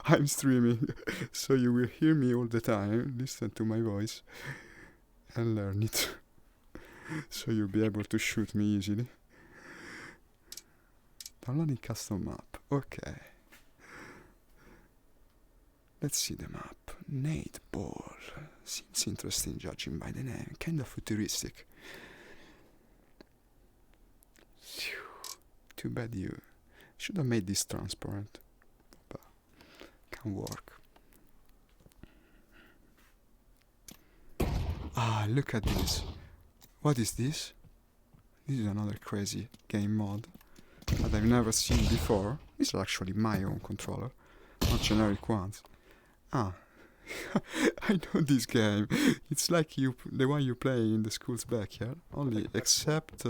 I'm streaming, so you will hear me all the time, listen to my voice, and learn it. So you'll be able to shoot me easily. Downloading custom map, okay. Let's see the map. Nate Ball. Seems interesting judging by the name, kind of futuristic. Phew. Too bad you should have made this transparent. But can work. Ah, look at this. What is this? This is another crazy game mod that I've never seen before. This is actually my own controller, not generic ones. Ah, I know this game. It's like the one you play in the school's backyard, only except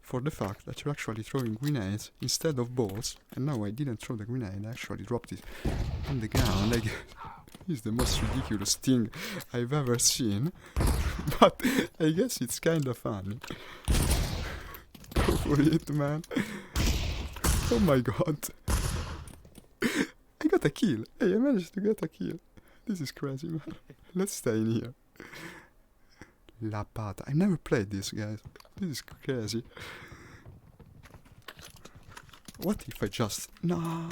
for the fact that you're actually throwing grenades instead of balls. And now I didn't throw the grenade, I actually dropped it on the ground. Like, it's the most ridiculous thing I've ever seen. But I guess it's kind of funny. Go for it, man. Oh my god. I got a kill. Hey, I managed to get a kill. This is crazy, man. Let's stay in here. La Pata. I never played this, guys. This is crazy. What if I just... No.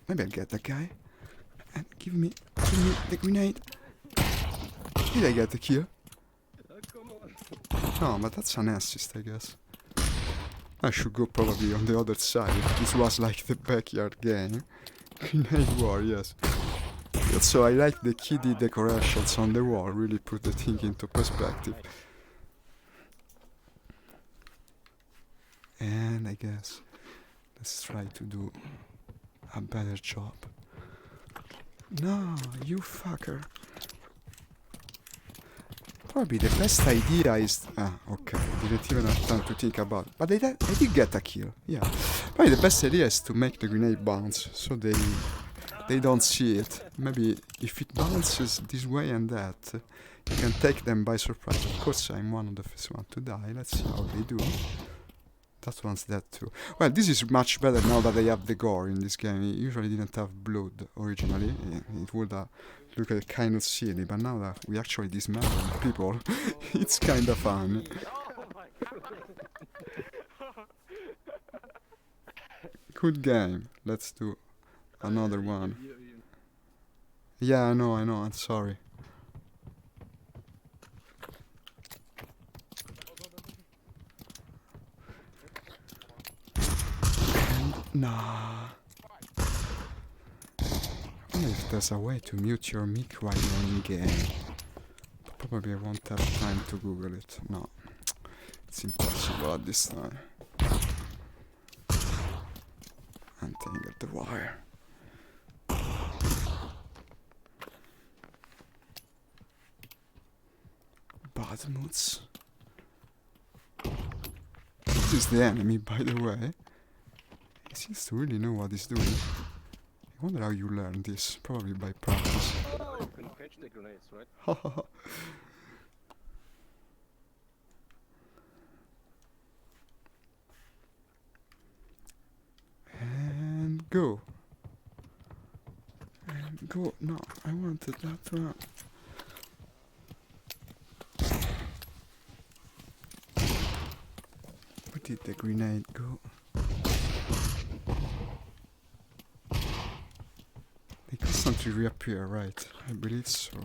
Maybe I'll get that guy. And give me the grenade. Did I get the kill? No, but that's an assist, I guess. I should go probably on the other side. This was like the backyard game. Grenade war, yes. So I like the kiddie decorations on the wall, really put the thing into perspective. And I guess let's try to do a better job. No, you fucker. Probably the best idea is... Ah, okay, I didn't even have time to think about it. But I did get a kill, yeah. Probably the best idea is to make the grenade bounce, so they they don't see it. Maybe if it bounces this way and that, you can take them by surprise. Of course, I'm one of the first one to die. Let's see how they do. That one's dead too. Well, this is much better now that I have the gore in this game. It usually didn't have blood originally. It would look kind of silly, but now that we actually dismantle people, it's kind of fun. Good game. Let's do another one. Yeah, I know, I'm sorry. Nah. I wonder if there's a way to mute your mic while you're in game. Probably I won't have time to Google it. No. It's impossible at this time. Untangle the wire. Bad moods. This is the enemy, by the way. He seems to really know what he's doing. I wonder how you learn this. Probably by practice. Oh, you can catch the grenades, right? And go. And go. No, I wanted that one. Where did the grenade go? They constantly reappear, right? I believe so.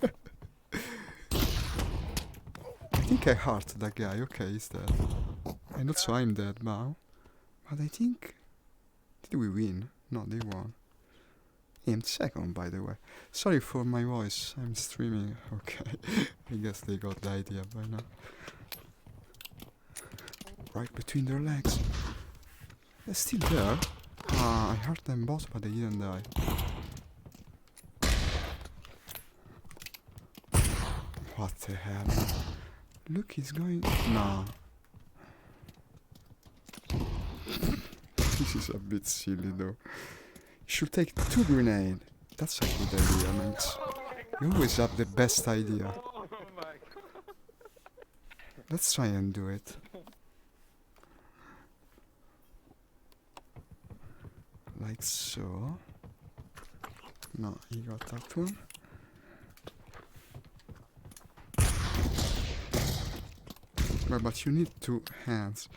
I think I hurt that guy. Okay, he's dead. And also I'm dead now. But I think... Did we win? No, they won. In second, by the way. Sorry for my voice. I'm streaming. Okay. I guess they got the idea by now. Right between their legs. They're still there. I hurt them both, but they didn't die. What the hell? Look, he's going... Nah. This is a bit silly, though. You should take 2 grenades. That's a good idea, Max. You always have the best idea. Let's try and do it. Like so. No, he got that one. Well, but you need 2 hands.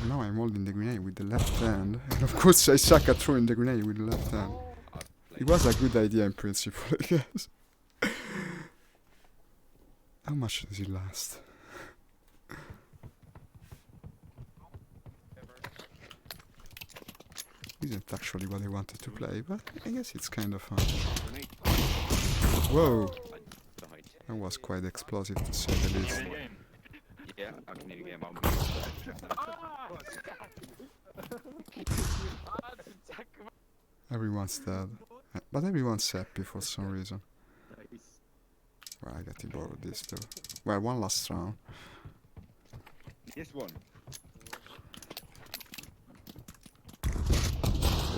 Now I'm holding the grenade with the left hand. And of course I suck at throwing the grenade with the left hand. It was a good idea in principle, I guess. How much does it last? Isn't actually what I wanted to play, but I guess it's kind of fun. Whoa! That was quite explosive to say the least. Yeah, I can need a game. Everyone's dead. But everyone's happy for some reason. Well, I got to borrow this too. Well, one last round. This one.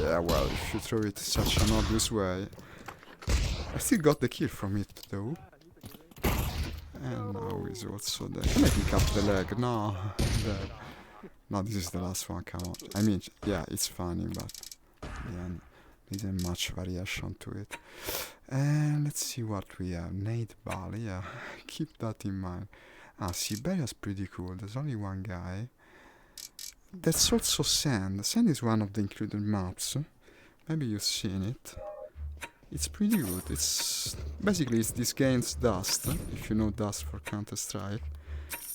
Yeah, well, if you throw it such an obvious way. I still got the kill from it though. And now he's also dead. Can I pick up the leg? No, dead. No, this is the last one, come on. I mean, yeah, it's funny, but yeah, there isn't much variation to it. And let's see what we have. Nate Ball, yeah, keep that in mind. Ah, Siberia's pretty cool. There's only one guy. That's also Sand. Sand is one of the included maps. Maybe you've seen it. It's pretty good. It's basically this game's Dust, if you know Dust for Counter-Strike.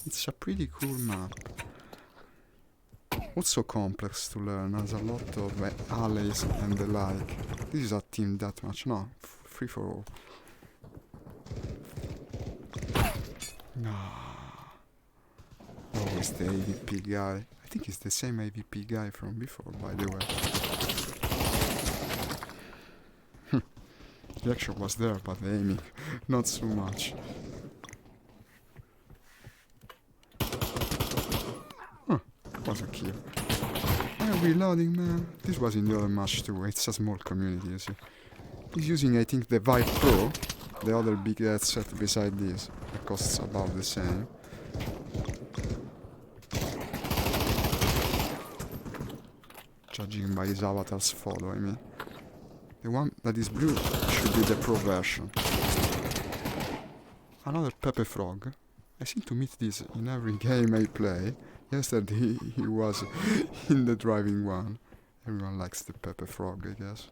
It's a pretty cool map. Also complex to learn, has a lot of allies and the like. This is a team deathmatch, no, free for all. Always the AVP guy. I think it's the same AVP guy from before, by the way. The action was there, but the aiming, not so much. Huh, was a kill. reloading, man. This was in the other match too. It's a small community, you see. He's using, I think, the Vive Pro, the other big headset beside this. It costs about the same. Judging by his avatar's photo, I mean. The one that is blue should be the Pro version. Another Pepe Frog. I seem to meet this in every game I play. Yesterday he was in the driving one. Everyone likes the Pepe Frog, I guess.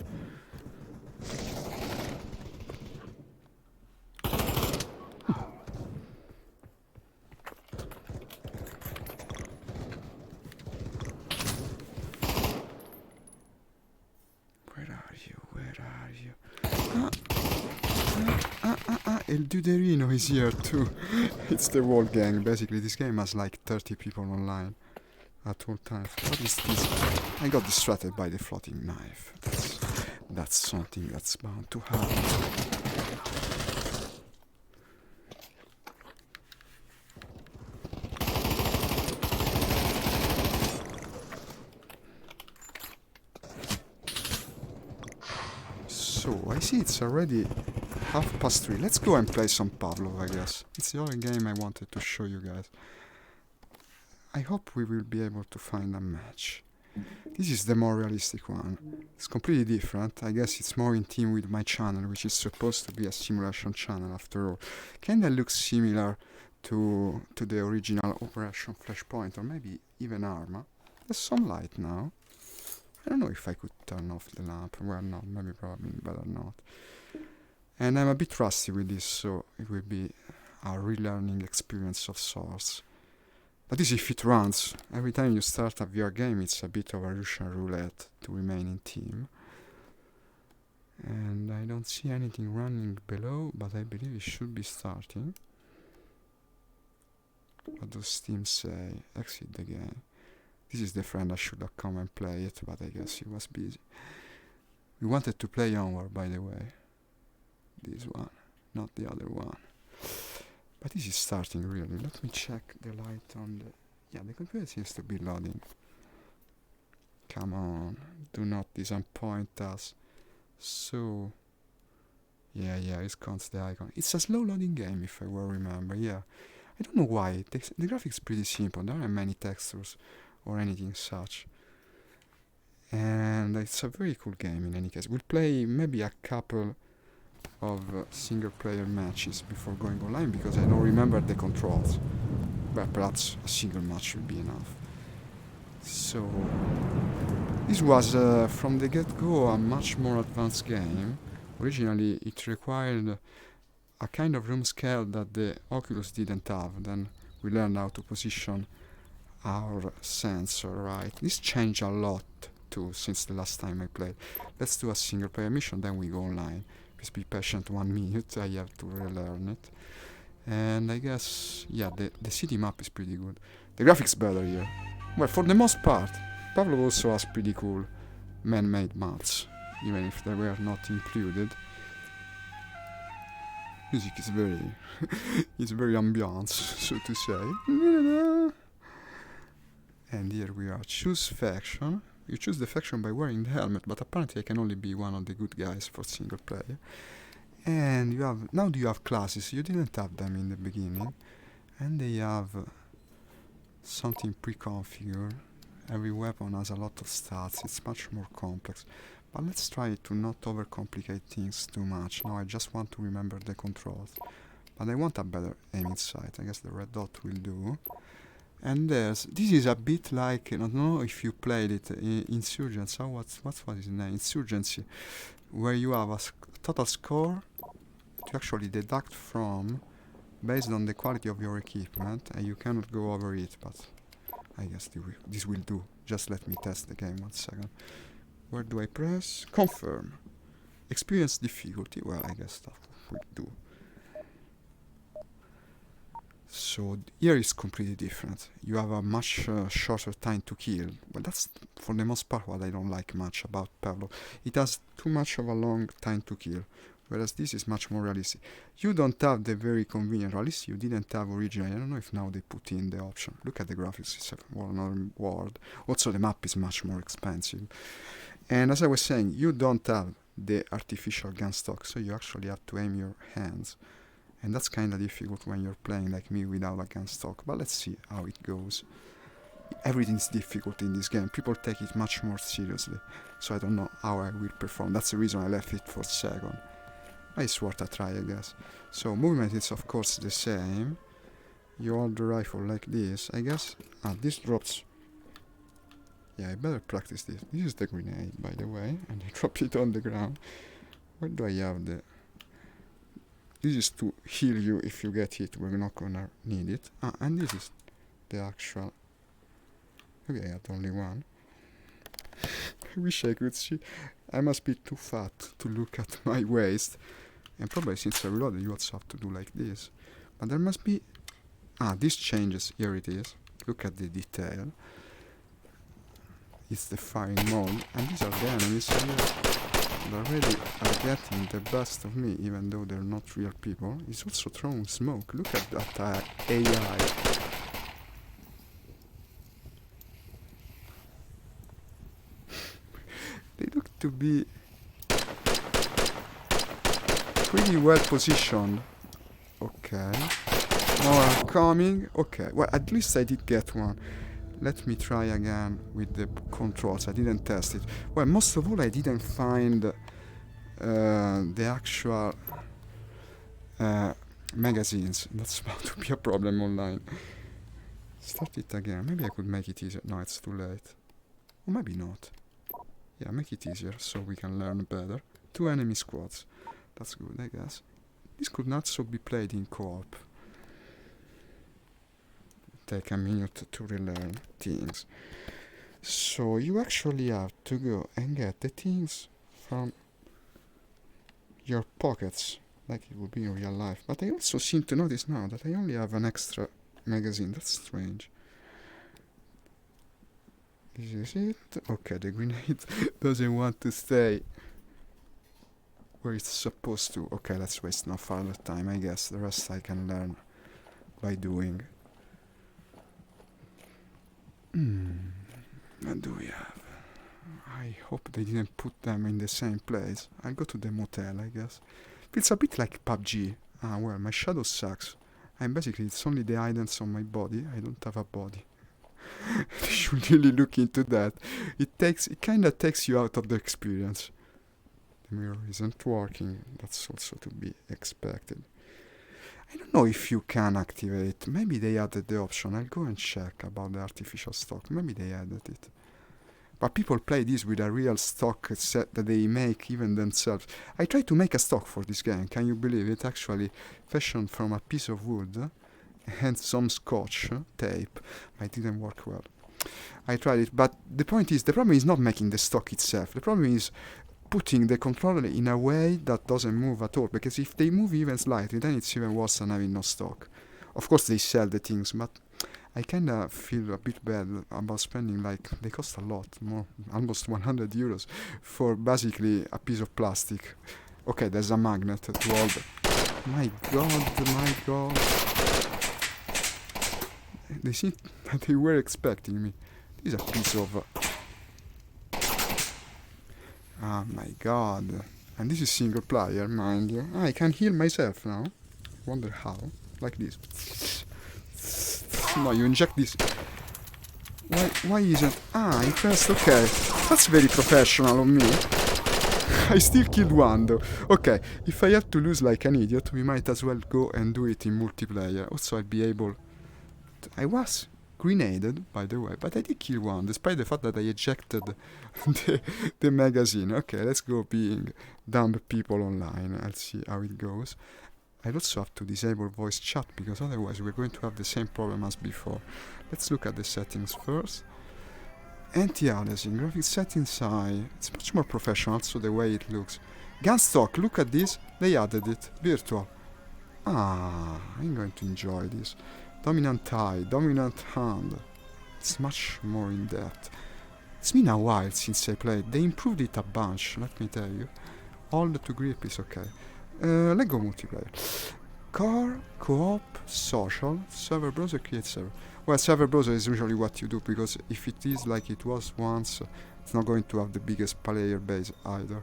Where are you? Where are you? El Duderino is here too. It's the whole gang. Basically, this game has like 30 people online at all times. What is this? I got distracted by the floating knife. That's something that's bound to happen. So, I see it's already 3:30. Let's go and play some Pavlov, I guess. It's the other game I wanted to show you guys. I hope we will be able to find a match. This is the more realistic one. It's completely different. I guess it's more in tune with my channel, which is supposed to be a simulation channel after all. Kinda looks similar to the original Operation Flashpoint, or maybe even Arma. There's some light now. I don't know if I could turn off the lamp. Well, no, maybe probably better not. And I'm a bit rusty with this, so it will be a relearning experience of sorts. But this if it runs. Every time you start a VR game, it's a bit of a Russian roulette to remain in team. And I don't see anything running below, but I believe it should be starting. What does Steam say? Exit the game. This is the friend I should have come and play it, but I guess he was busy. We wanted to play Onward, by the way. This one, not the other one. But this is starting really. Let me check the light on the... Yeah, the computer seems to be loading. Come on, do not disappoint us. So... Yeah, it counts the icon. It's a slow loading game, if I well remember, yeah. I don't know why. The graphics pretty simple. There aren't many textures or anything such. And it's a very cool game in any case. We'll play maybe a couple of single player matches before going online, because I don't remember the controls. But perhaps a single match would be enough. So this was from the get-go a much more advanced game. Originally it required a kind of room scale that the Oculus didn't have. Then we learned how to position our sensor right. This changed a lot too since the last time I played. Let's do a single player mission, then we go online. Please be patient 1 minute, I have to relearn it. And I guess, yeah, the city map is pretty good. The graphics better here. Well, for the most part. Pavlov also has pretty cool man-made maps, even if they were not included. Music is very it's very ambiance, so to say. And here we are. Choose faction. You choose the faction by wearing the helmet, but apparently I can only be one of the good guys for single player. And you have now you have classes. You didn't have them in the beginning, and they have something pre-configured. Every weapon has a lot of stats. It's much more complex. But let's try to not overcomplicate things too much. Now I just want to remember the controls. But I want a better aiming sight. I guess the red dot will do. And this is a bit like, I don't know if you played it, Insurgency. Oh, what's his name? Insurgency, where you have a total score to actually deduct from based on the quality of your equipment, and you cannot go over it. But I guess this will do. Just let me test the game 1 second. Where do I press? Confirm. Experience difficulty. Well, I guess that will do. So here is completely different. You have a much shorter time to kill. Well, that's for the most part what I don't like much about Pavlov. It has too much of a long time to kill. whereas this is much more realistic. You don't have the very convenient, or at least you didn't have originally. I don't know if now they put in the option. Look at the graphics, it's another world. Also, the map is much more expensive. And as I was saying, you don't have the artificial gun stock, so you actually have to aim your hands. And that's kind of difficult when you're playing like me without a gun stock. But let's see how it goes. Everything's difficult in this game. People take it much more seriously. So I don't know how I will perform. That's the reason I left it for second. But it's worth a try, I guess. So movement is of course the same. You hold the rifle like this, I guess. This drops. Yeah, I better practice this. This is the grenade, by the way. And I drop it on the ground. Where do I have the... This is to heal you if you get hit. We're not gonna need it. And this is the actual... Okay, I had only one. I wish I could see. I must be too fat to look at my waist. And probably since I reloaded, you also have to do like this. But there must be... this changes. Here it is. Look at the detail. It's the firing mode. And these are the enemies here. They already are getting the best of me, even though they're not real people. He's also throwing smoke. Look at that AI. They look to be pretty well positioned. Okay. More are coming. Okay. Well, at least I did get one. Let me try again with the controls. I didn't test it. Well, most of all, I didn't find the actual magazines. That's about to be a problem online. Start it again. Maybe I could make it easier. No, it's too late. Or maybe not. Yeah, make it easier so we can learn better. 2 enemy squads. That's good, I guess. This could not so be played in co-op. Take a minute to relearn things. So you actually have to go and get the things from your pockets, like it would be in real life. But I also seem to notice now that I only have an extra magazine. That's strange. This is it. Okay, the grenade doesn't want to stay where it's supposed to. Okay, let's waste no further time. I guess the rest I can learn by doing. What do we have? I hope they didn't put them in the same place. I'll go to the motel, I guess. Feels a bit like PUBG. Well, my shadow sucks. And basically, it's only the items on my body. I don't have a body. They should really look into that. It kinda takes you out of the experience. The mirror isn't working. That's also to be expected. I don't know if you can activate. Maybe they added the option. I'll go and check about the artificial stock. Maybe they added it. But people play this with a real stock set that they make even themselves. I tried to make a stock for this game. Can you believe it? Actually fashioned from a piece of wood and some scotch tape. It didn't work well. I tried it, but the problem is not making the stock itself. The problem is putting the controller in a way that doesn't move at all, because if they move even slightly, then it's even worse than having no stock. Of course they sell the things, but I kinda feel a bit bad about spending, like, they cost a lot more, almost 100 euros for basically a piece of plastic. Okay, there's a magnet to hold. My god. They seem that they were expecting me. This is a piece of... Oh my god. And this is single player, mind you. I can heal myself now. Wonder how. Like this. No, you inject this. Why isn't... I pressed okay. That's very professional of me. I still killed one though. Okay, if I have to lose like an idiot, we might as well go and do it in multiplayer. Also, I'll be able... I was grenaded, by the way, but I did kill one, despite the fact that I ejected the magazine. Okay, let's go being dumb people online. I'll see how it goes. I also have to disable voice chat, because otherwise we're going to have the same problem as before. Let's look at the settings first. Anti-aliasing, graphics settings high. It's much more professional, so the way it looks. Gun stock, look at this. They added it. Virtual. I'm going to enjoy this. Dominant eye, dominant hand. It's much more in depth. It's been a while since I played. They improved it a bunch, let me tell you. Hold to grip is okay. Let's go multiplayer. Car, co-op, social, server browser, create server. Well, server browser is usually what you do, because if it is like it was once, it's not going to have the biggest player base either.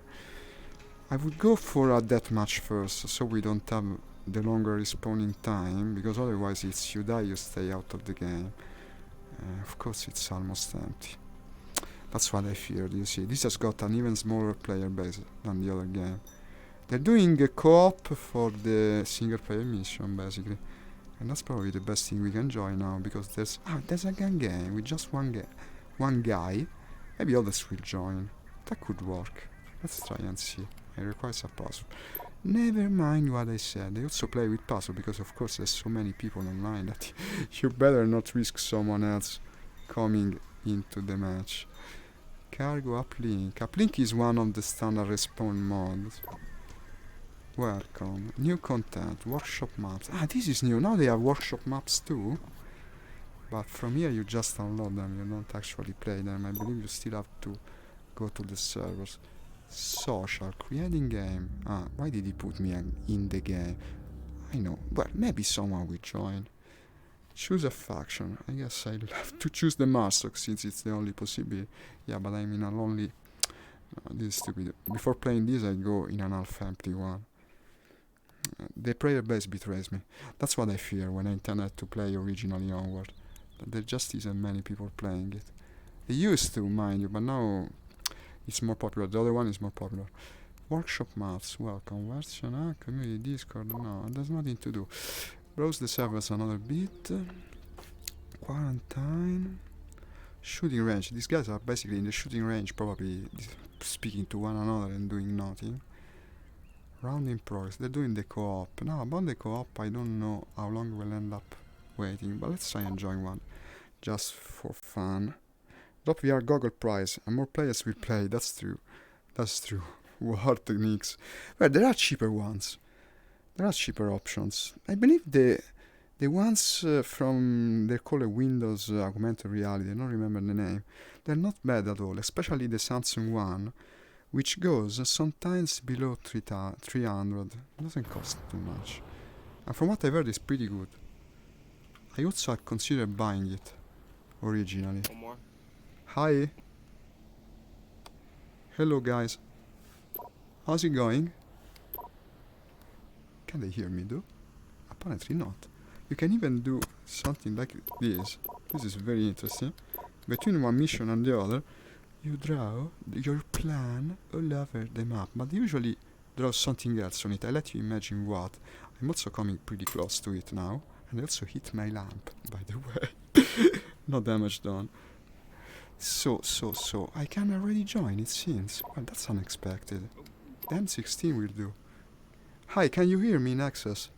I would go for a deathmatch first, so we don't have the longer respawning time, because otherwise it's you die, you stay out of the game. Of course it's almost empty. That's what I feared, you see. This has got an even smaller player base than the other game. They're doing a co-op for the single player mission, basically. And that's probably the best thing we can enjoy now, because there's a gun game with just one guy. Maybe others will join. That could work. Let's try and see. It requires a puzzle. Never mind what I said. They also play with puzzle, because of course there's so many people online that you better not risk someone else coming into the match. Cargo uplink. Uplink is one of the standard respawn mods. Welcome. New content. Workshop maps. Ah, this is new. Now they have workshop maps too. But from here you just download them. You don't actually play them. I believe you still have to go to the servers. Social. Creating game. Ah, why did he put me in the game? I know. Well, maybe someone will join. Choose a faction. I guess I'll have to choose the Master since it's the only possibility. Yeah, but I'm in a lonely... this is stupid. Before playing this I go in an half-empty one. The player base betrays me. That's what I fear when I intended to play originally Onward. That there just isn't many people playing it. They used to, mind you, but now it's more popular. The other one is more popular. Workshop maps, welcome. Version, community, Discord, no, there's nothing to do. Browse the servers another bit. Quarantine. Shooting range. These guys are basically in the shooting range, probably speaking to one another and doing nothing. Round in progress. They're doing the co-op. Now, about the co-op, I don't know how long we'll end up waiting, but let's try and join one. Just for fun. Drop VR Goggle prize, and more players will play. That's true. That's true. War techniques. Well, there are cheaper ones. There are cheaper options. I believe the ones from, they're called Windows Augmented Reality, I don't remember the name. They're not bad at all, especially the Samsung one, which goes sometimes below 300. It doesn't cost too much. And from what I've heard, it's pretty good. I also had considered buying it originally. One more. Hi. Hello guys. How's it going? Can they hear me though? Apparently not. You can even do something like this. This is very interesting. Between one mission and the other, you draw your plan all over the map, but usually draw something else on it. I let you imagine what. I'm also coming pretty close to it now, and I also hit my lamp, by the way. No damage done. So, I can already join, it seems. Well, that's unexpected. The M16 will do. Hi, can you hear me in access?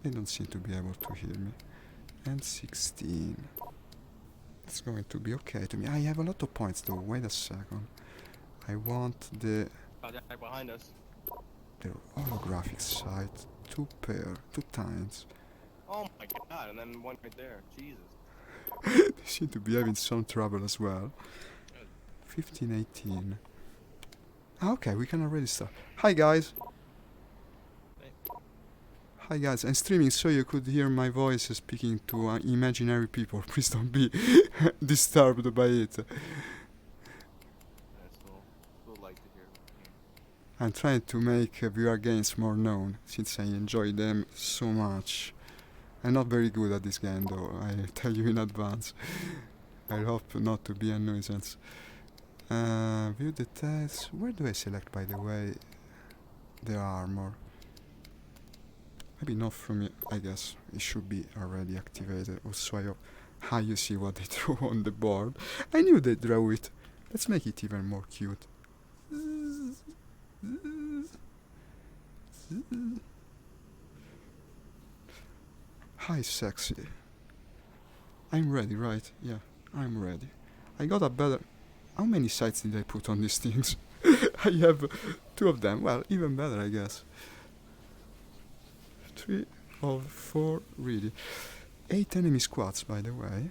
They don't seem to be able to hear me. M16. It's going to be okay to me. I have a lot of points though. Wait a second. I want the Behind us. holographic sight. 2 times. Oh my god, and then one right there. Jesus. They seem to be having some trouble as well. 1518. Okay, we can already start. Hi guys. Hi guys, I'm streaming so you could hear my voice speaking to imaginary people. Please don't be disturbed by it. Yeah, still like to hear. I'm trying to make VR games more known, since I enjoy them so much. I'm not very good at this game though, I tell you in advance. I hope not to be a nuisance. View details. Where do I select, by the way, the armor? Maybe not from it, I guess. It should be already activated. Also, I hope... you see what they drew on the board. I knew they drew it. Let's make it even more cute. Hi, sexy. I'm ready, right? Yeah, I'm ready. I got a better... How many sights did I put on these things? I have 2 of them. Well, even better, I guess. 3 of 4, really. 8 enemy squads, by the way.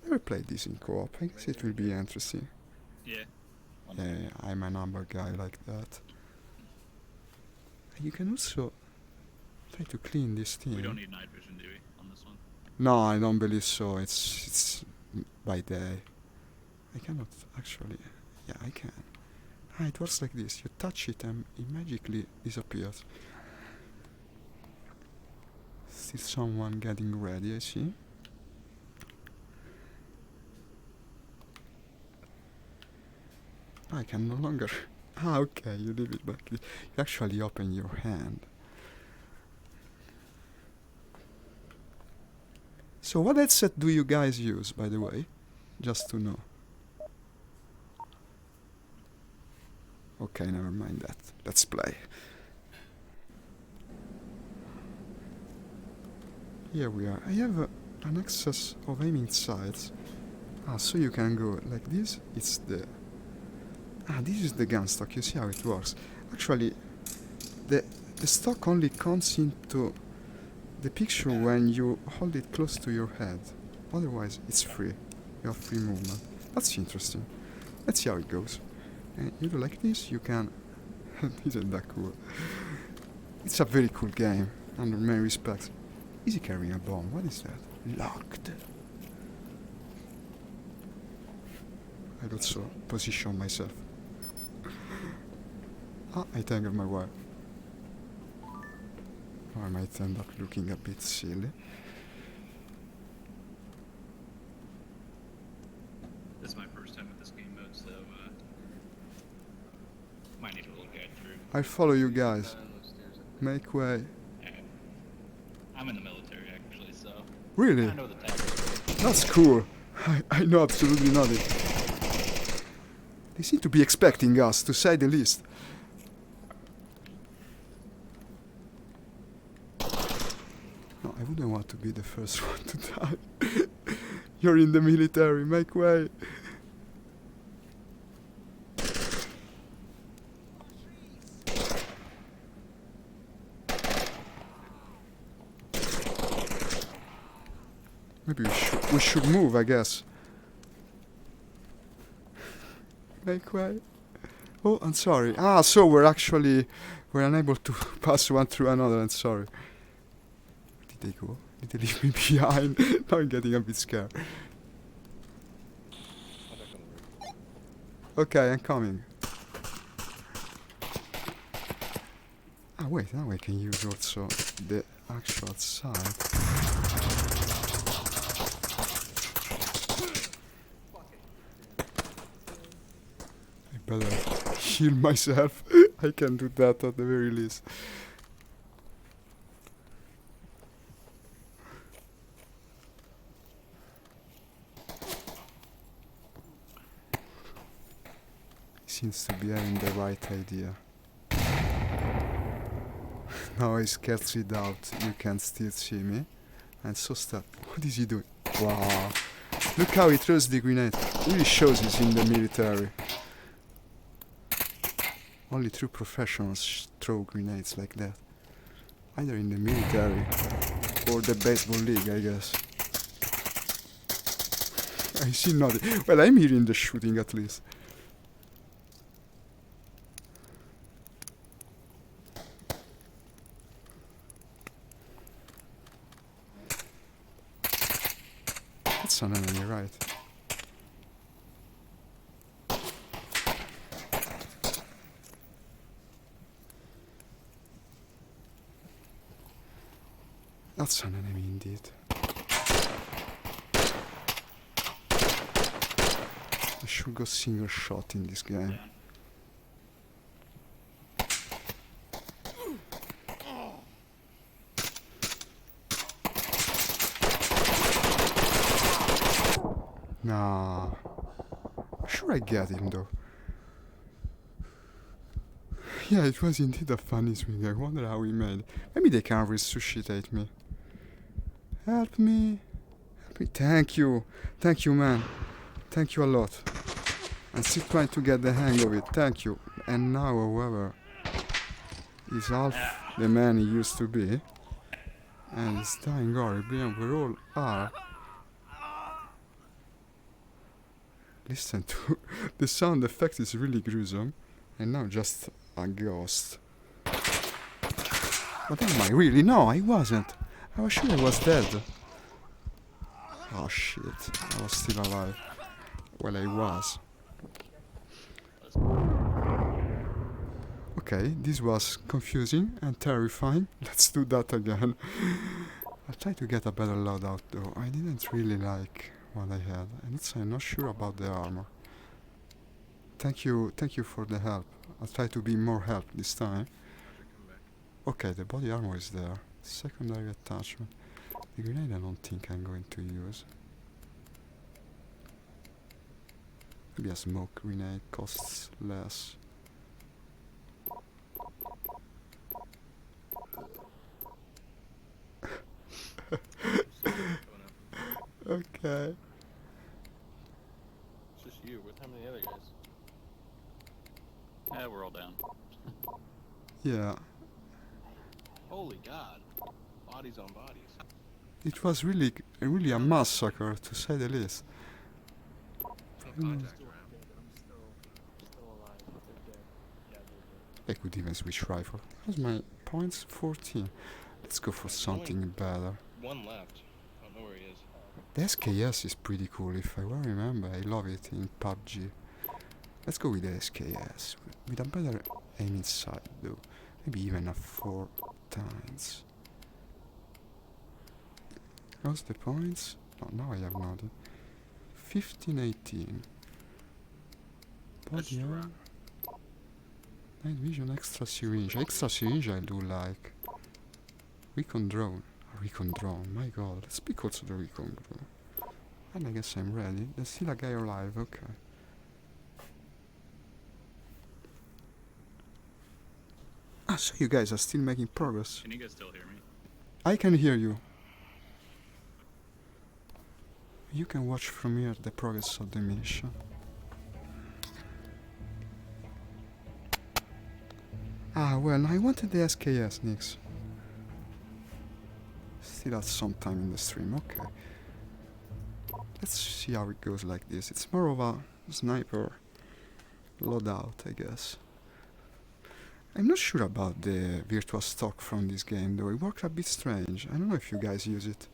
Never played this in co-op. I guess it will be interesting. Yeah. Yeah, I'm a number guy like that. You can also try to clean this thing. We don't need night vision, do we, on this one? No, I don't believe so. It's by day. I cannot actually. Yeah, I can. Ah, it works like this. You touch it and it magically disappears. Still someone getting ready, I see. I can no longer. Ah, okay, you leave it back. You actually open your hand. So what headset do you guys use, by the way? Just to know. Okay, never mind that. Let's play. Here we are. I have an excess of aiming sights. Ah, so you can go like this. It's the... Ah, this is the gun stock. You see how it works. Actually, the stock only comes into the picture when you hold it close to your head. Otherwise, it's free. You have free movement. That's interesting. Let's see how it goes. And you do like this, you can... Isn't that cool? It's a very cool game, under many respects. Is he carrying a bomb? What is that? Locked. I'd also position myself. Ah, I tangled my wire. Or I might end up looking a bit silly. This is my first time with this game mode, so might need a little guide through. I'll follow you guys. Make way. Yeah. I'm in the military actually, so Really? I know the tactics. That's cool. I know absolutely nothing. They seem to be expecting us, to say the least. No, I wouldn't want to be the first one to die. You're in the military, make way. Maybe we should move, I guess. Make way. Oh, I'm sorry. Ah, so we're unable to pass one through another. I'm sorry. Did they go? Did they leave me behind? Now I'm getting a bit scared. Okay, I'm coming. Ah, wait, now I can use also the actual side. I better heal myself. I can do that at the very least. Seems to be having the right idea. Now I scarcely doubt you can still see me. And so stop. What is he doing? Wow. Look how he throws the grenade. Really shows he's in the military. Only true professionals throw grenades like that. Either in the military or the baseball league, I guess. I see nothing. Well, I'm hearing the shooting at least. That's an enemy, right? That's an enemy indeed. I should go single shot in this game. Nah. Sure I get him though. Yeah, it was indeed a funny swing. I wonder how he made. Maybe they can resuscitate me. Help me. Help me. Thank you. Thank you, man. Thank you a lot. I'm still trying to get the hang of it. Thank you. And now, however, he's half the man he used to be. And he's dying horribly, and we all are. Listen to the sound effect is really gruesome. And now just a ghost. But am I really? No, I wasn't. I was sure I was dead. Oh shit, I was still alive. Well, I was. Okay, this was confusing and terrifying. Let's do that again. I'll try to get a better loadout though. I didn't really like what I had. And I'm not sure about the armor. Thank you for the help. I'll try to be more help this time. Okay, the body armor is there. Secondary attachment. The grenade I don't think I'm going to use. Maybe a smoke grenade costs less. Okay. It's just you. How many other guys? Yeah, we're all down. Yeah. Holy God. Bodies on bodies. It was really a massacre, to say the least. I could even switch rifle. How's my points? 14. Let's go for something better. One left. I don't know where he is. The SKS is pretty cool, if I well remember. I love it in PUBG. Let's go with the SKS. With a better aiming sight, though. Maybe even a 4 times. How's the points? Oh, now I have nothing. 15, 18. Body armor. Night vision, extra syringe. Extra syringe I do like. Recon drone. Recon drone, my god. Let's pick also the recon drone. And I guess I'm ready. There's still a guy alive, okay. Ah, so you guys are still making progress. Can you guys still hear me? I can hear you. You can watch from here the progress of the mission. Ah, well, I wanted the SKS, Nix. Still at some time in the stream, okay. Let's see how it goes like this. It's more of a sniper loadout, I guess. I'm not sure about the virtual stock from this game, though. It works a bit strange. I don't know if you guys use it.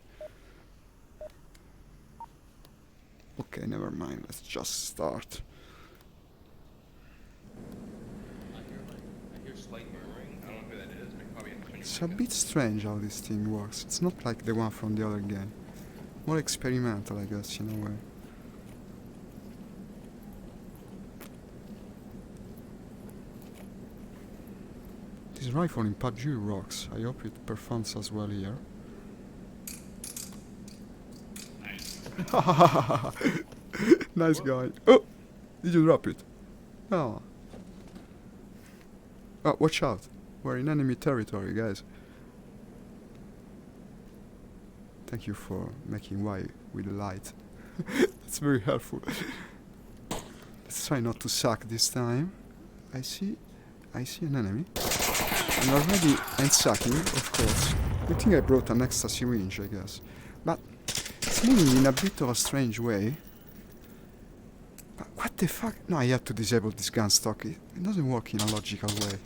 Okay, never mind. Let's just start. I hear slight murmuring. I don't know who that is, but probably It's a bit strange how this thing works. It's not like the one from the other game. More experimental, I guess, in a way. This rifle in PUBG rocks. I hope it performs as well here. Nice. Nice guy. Oh! Did you drop it? Oh. Oh, watch out. We're in enemy territory, guys. Thank you for making Y with the light. That's very helpful. Let's try not to suck this time. I see an enemy. And already I'm sucking, of course. I think I brought an extra syringe, I guess. But it's moving in a bit of a strange way. But what the fuck? No, I have to disable this gun stock. It doesn't work in a logical way.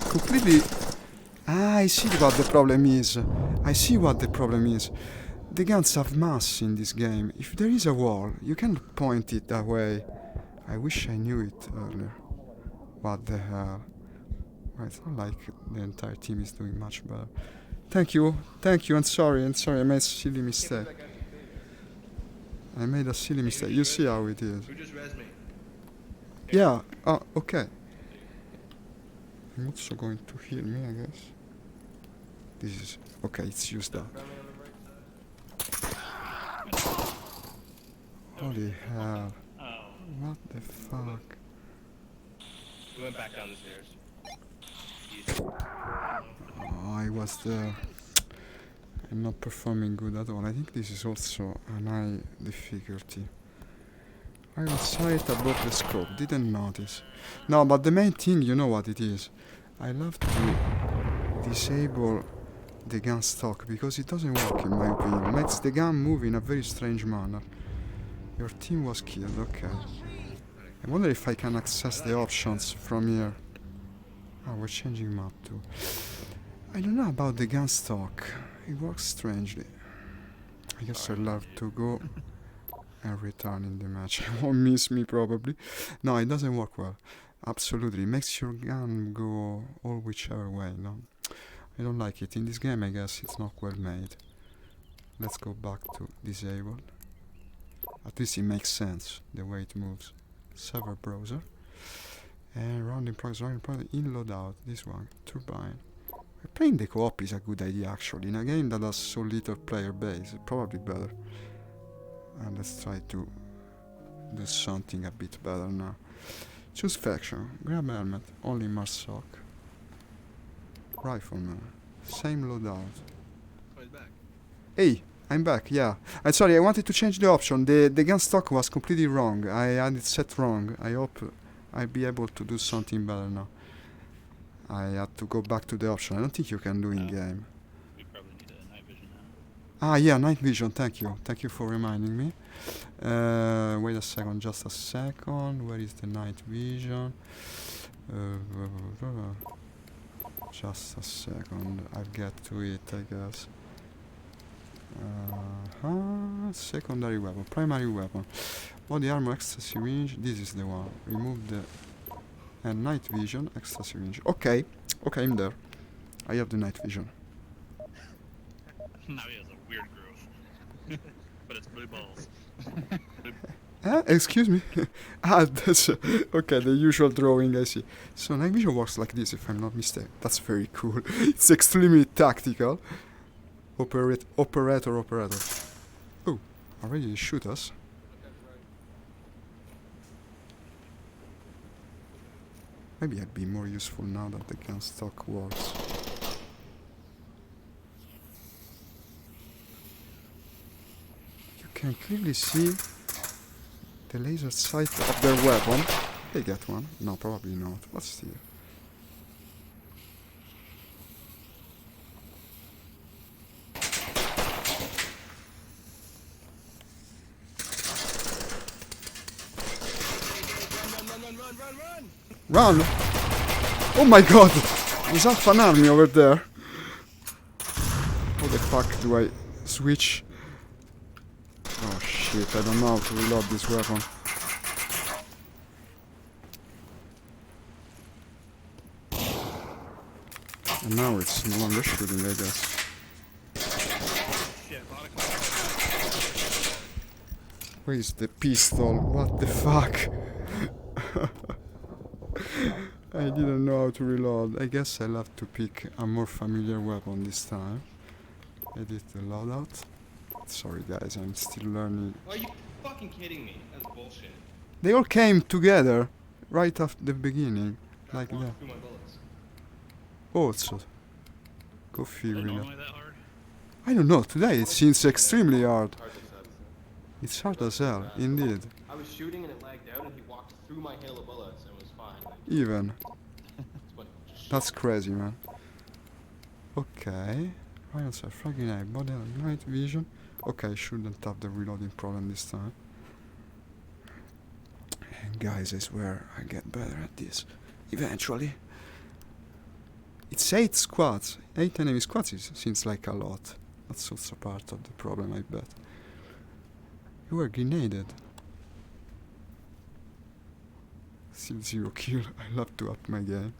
Completely... Ah, I see what the problem is. I see what the problem is. The guns have mass in this game. If there is a wall, you can point it that way. I wish I knew it earlier. What the hell? Well, it's not like the entire team is doing much better. Thank you, and sorry, I made a silly mistake. I made a silly mistake. You see how it is. Who just res me? Yeah, okay. I'm also going to heal me, I guess. This is... Okay, it's used up. Holy hell. Oh. What the fuck? We went back down the stairs. Oh, I was there. I'm not performing good at all. I think this is also an high difficulty. I was sight above the scope, didn't notice. No, but the main thing, you know what it is. I love to disable the gun stock because it doesn't work in my opinion. It makes the gun move in a very strange manner. Your team was killed, okay. I wonder if I can access the options from here. Oh, we're changing map too. I don't know about the gun stock. It works strangely. I guess I'll have to go and return in the match. It won't miss me probably. No, it doesn't work well. Absolutely. It makes your gun go all whichever way. No, I don't like it. In this game I guess it's not well made. Let's go back to disable. At least it makes sense the way it moves. Server browser. And rounding progress, in loadout. This one. Turbine. Playing the co-op is a good idea actually. In a game that has so little player base, probably better. And let's try to do something a bit better now. Choose faction. Grab helmet. Only Marsoc. Rifleman. Same loadout. Oh, he's back. Hey, I'm back, yeah. I'm sorry, I wanted to change the option. The gun stock was completely wrong. I had it set wrong. I hope I'll be able to do something better now. I had to go back to the option. I don't think you can do in-game. We probably need a night vision now. Ah, yeah, night vision, thank you. Thank you for reminding me. Wait a second, just a second. Where is the night vision? Just a second. I'll get to it, I guess. Secondary weapon, primary weapon. Body armor, ecstasy range. This is the one. Remove the... And night vision, ecstasy range. Okay, okay, I'm there. I have the night vision. Now he has a weird groove. But it's blue balls. Excuse me? That's... okay, the usual drawing, I see. So night vision works like this, if I'm not mistaken. That's very cool. It's extremely tactical. Operator. Oh, already they shoot us. Maybe I'd be more useful now that the gun stock works. You can clearly see the laser sight of their weapon. They get one. No, probably not. But still. Run! Oh my god! There's half an army over there. How the fuck do I switch? Oh shit, I don't know how to reload this weapon. And now it's no longer shooting, I guess. Where is the pistol? What the fuck? I didn't know how to reload. I guess I'll have to pick a more familiar weapon this time. Edit the loadout. Sorry guys, I'm still learning. Are you fucking kidding me? That's bullshit. They all came together right after the beginning. Like that. Through my bullets. Also. Go Is it figure it out. normally that hard? I don't know, today it seems extremely hard. Hard to sense. It's hard as hell, indeed. I was shooting and it lagged out and he walked through my hail of bullets and was fine. Like, Even. but just That's crazy, man. Okay. Right, so fragging eye, body night vision. Okay, I shouldn't have the reloading problem this time. And guys, I swear I get better at this. Eventually. It's 8 squads. 8 enemy squads seems like a lot. That's also part of the problem, I bet. You were grenaded. Still 0 kill. I love to up my game.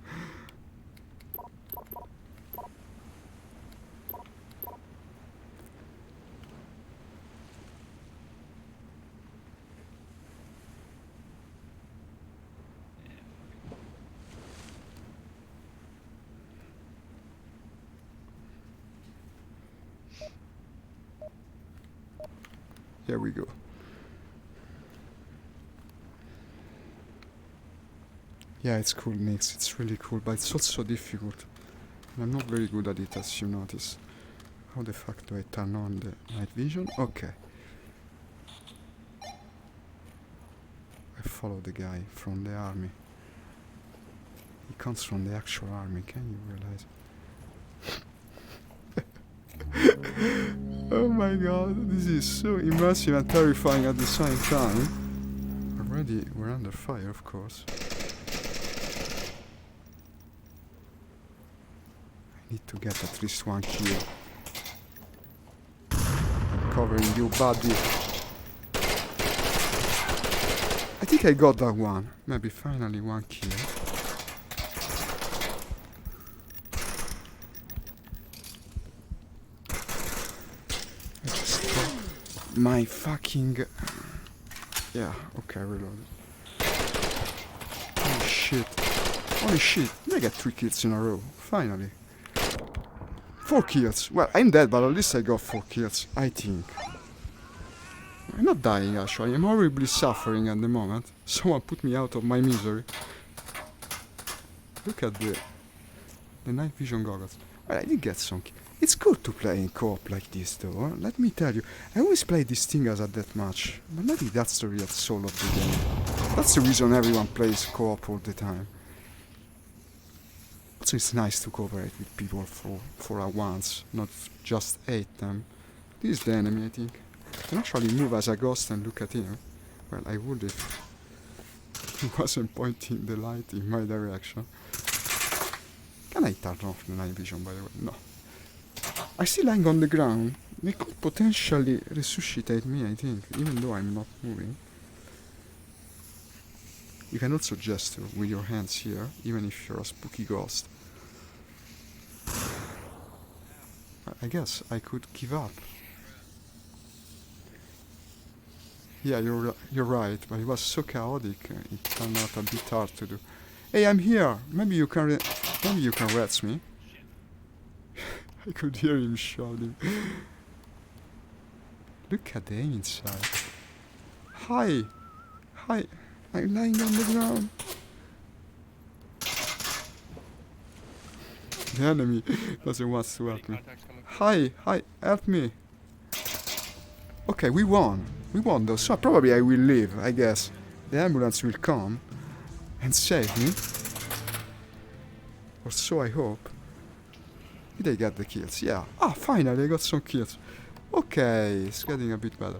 Here we go. Yeah, it's cool, Nix. It's really cool, but it's also difficult. And I'm not very good at it, as you notice. How the fuck do I turn on the night vision? Okay. I follow the guy from the army. He comes from the actual army, can you realize? Oh my god, this is so immersive and terrifying at the same time. we're under fire, of course. I need to get at least one kill. I'm covering you, buddy. I think I got that one. Maybe finally one kill. I just got my fucking... Yeah, okay, reload. Holy shit. Holy shit. I got 3 kills in a row. Finally. 4 kills. Well, I'm dead, but at least I got 4 kills. I think. I'm not dying, actually. I'm horribly suffering at the moment. Someone put me out of my misery. Look at the night vision goggles. Well, I did get some... It's good to play in co-op like this, though. Let me tell you. I always play these things as a deathmatch. But maybe that's the real soul of the game. That's the reason everyone plays co-op all the time. Also, it's nice to cooperate with people for a once, not just hate them. This is the enemy, I think. I can actually move as a ghost and look at him. Well, I would if he wasn't pointing the light in my direction. Can I turn off the night vision, by the way? No. I'm still lying on the ground. They could potentially resuscitate me, I think, even though I'm not moving. You can also gesture with your hands here, even if you're a spooky ghost. I guess I could give up. Yeah, you're right, but it was so chaotic. It turned out a bit hard to do. Hey, I'm here. Maybe you can rats me. I could hear him shouting. Look at the inside. Hi. Hi. I'm lying on the ground. The enemy doesn't want to help me. Hi. Hi. Help me. Okay, we won. We won though, so probably I will live, I guess. The ambulance will come and save me. Or so I hope. Did I get the kills? Yeah. Ah, finally I got some kills. Okay, it's getting a bit better.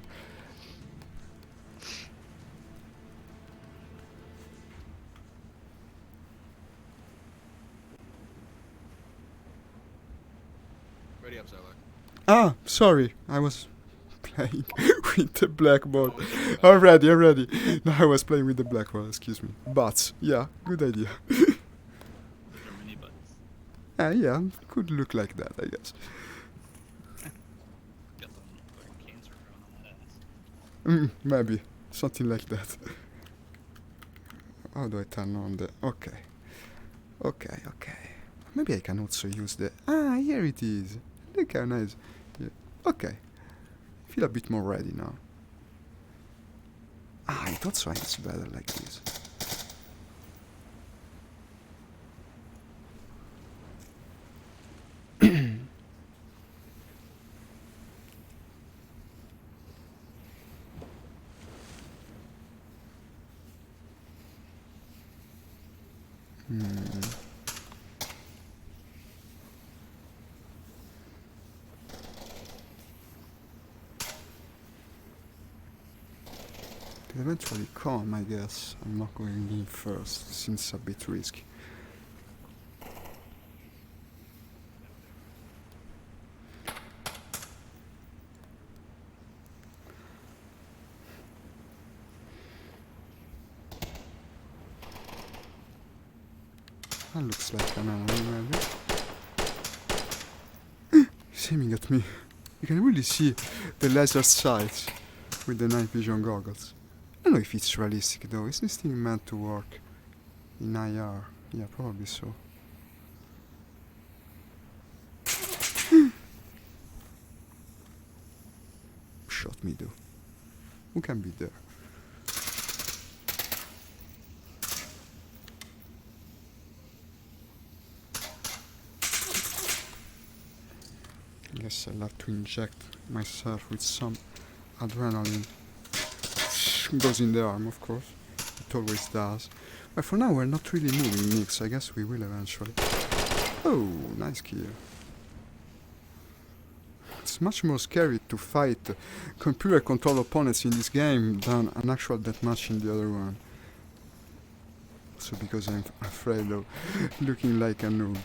Ready up, Zerlo. Ah, sorry. I was playing with the blackboard. I'm ready. No, I was playing with the blackboard, excuse me. But, yeah, good idea. Germany butts. Yeah, could look like that, I guess. Got some fucking cancer growing on that ass. Maybe. Something like that. How do I turn on the... Okay. Maybe I can also use the... Ah, here it is. Look how nice. Yeah. Okay. I feel a bit more ready now. Ah, I thought so it's better like this. Could eventually come, I guess. I'm not going in first, seems a bit risky. That looks like an enemy, maybe. He's aiming at me. You can really see the laser sights with the night vision goggles. I don't know if it's realistic though. Is this thing meant to work in IR? Yeah, probably so. Shot me though. Who can be there? I guess I'll have to inject myself with some adrenaline. Goes in the arm, of course. It always does. But for now, we're not really moving, Nick, so I guess we will eventually. Oh, nice kill. It's much more scary to fight computer control opponents in this game than an actual deathmatch in the other one. Also because I'm afraid of looking like a noob.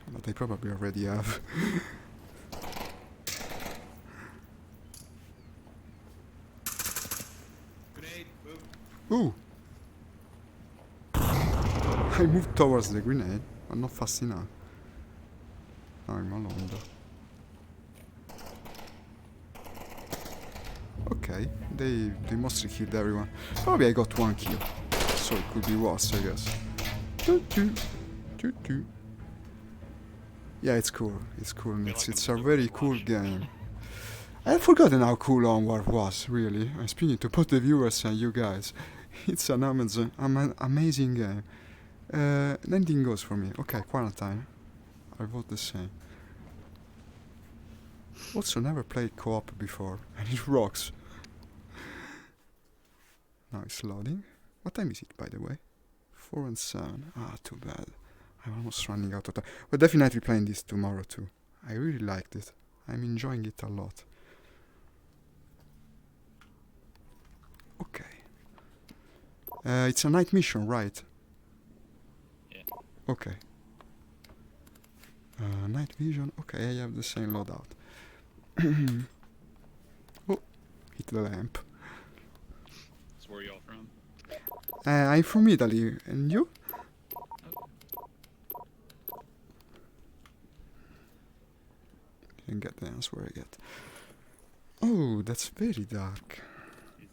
But I probably already have. Grenade, move. Ooh! I moved towards the grenade, but not fast enough. Now I'm alone though. Okay, they mostly killed everyone. Probably I got one kill, so it could be worse, I guess. Doo-doo. Yeah, it's cool. It's cool. And it's a very cool game. I had forgotten how cool Onward was, really. I'm speaking to both the viewers and you guys. It's an amazing game. Ending goes for me. Okay, Quarantine. I vote the same. Also, never played co-op before, and it rocks. Now it's loading. What time is it, by the way? 4 and 7. Ah, too bad. I'm almost running out of time. We're definitely playing this tomorrow too. I really liked it. I'm enjoying it a lot. Okay. It's a night mission, right? Yeah. Okay. Night vision. Okay, I have the same loadout. Oh, hit the lamp. So where are y'all from? I'm from Italy, and you? And get the answer I get. Oh, that's very dark. He's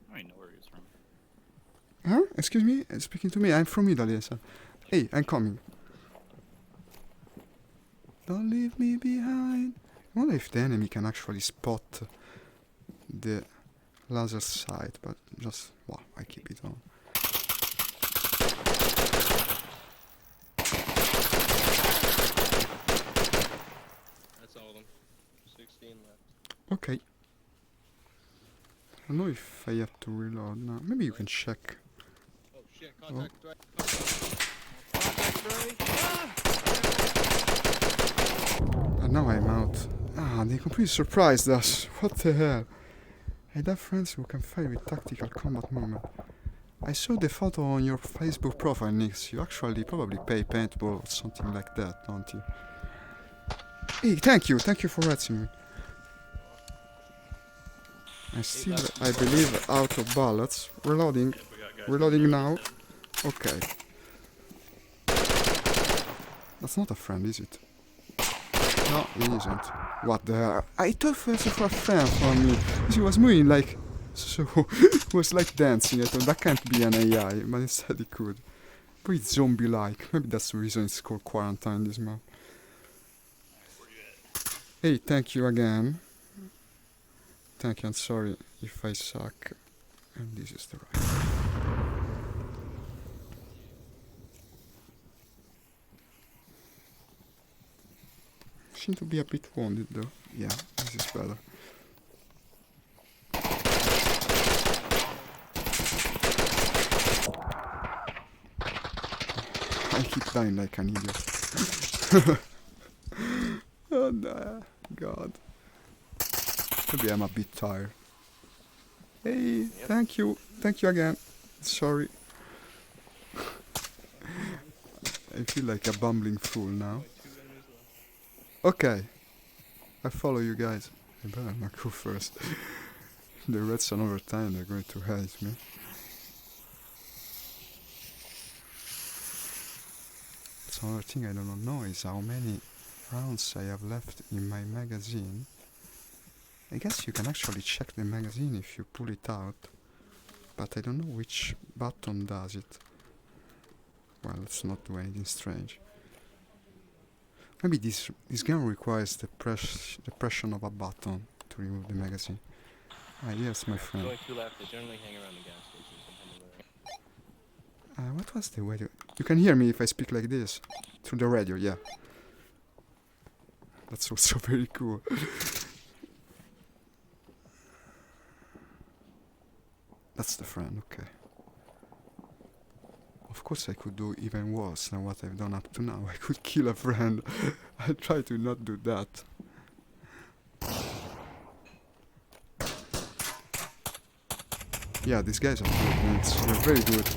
I don't even know where he's from. Huh? Excuse me? Speaking to me? I'm from Italy, son. Hey, I'm coming. Don't leave me behind. I wonder if the enemy can actually spot the laser sight, but just, well, I keep it on. That's all of them. 16 left. Okay. I don't know if I have to reload now. Maybe you can check. Oh shit, contact right. And now I'm out. Ah, they completely surprised us. What the hell? I have friends who can fight with tactical combat movement. I saw the photo on your Facebook profile, Nix. You actually probably play paintball or something like that, don't you? Hey, thank you for rating me. I'm still, I believe, out of bullets. Reloading. Yeah, we got guys Reloading coming now. over Okay. That's not a friend, is it? No, it isn't. What the hell? I thought first for a friend from me. She was moving like... So... it was like dancing. I thought that can't be an AI, but instead it could. But it's zombie-like. Maybe that's the reason it's called Quarantine, this map. Where you at? Hey, thank you again. Thank you, and sorry if I suck. And this is the right. Seem to be a bit wounded though. Yeah, this is better. I keep dying like an idiot. Oh no, God. Maybe I'm a bit tired. Hey, thank you again. Sorry. I feel like a bumbling fool now. Okay. I follow you guys. I better not go first. The Reds on overtime, they're going to hate me. So another thing I don't know is how many rounds I have left in my magazine. I guess you can actually check the magazine if you pull it out. But I don't know which button does it. Well, let's not do anything strange. Maybe this game requires the pressure of a button to remove the magazine. Ah, yes, my friend. Going 2 left, they generally hang around the gas station. What was the way to... You can hear me if I speak like this? Through the radio, yeah. That's also very cool. That's the friend, okay. Of course I could do even worse than what I've done up to now. I could kill a friend. I try to not do that. Yeah, these guys are good, mates. They're very good.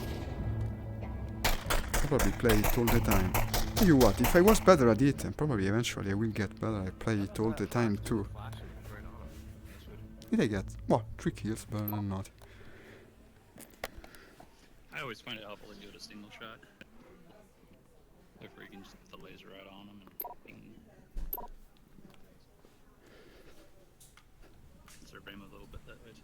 Probably play it all the time. Tell you what, if I was better at it, and probably eventually I will get better, I play it all the time too. Did I get, well, 3 kills, but I'm not. I always find it helpful to do it a single shot. Therefore you can just put the laser right on them and ping. Conserve aim a little bit that way too.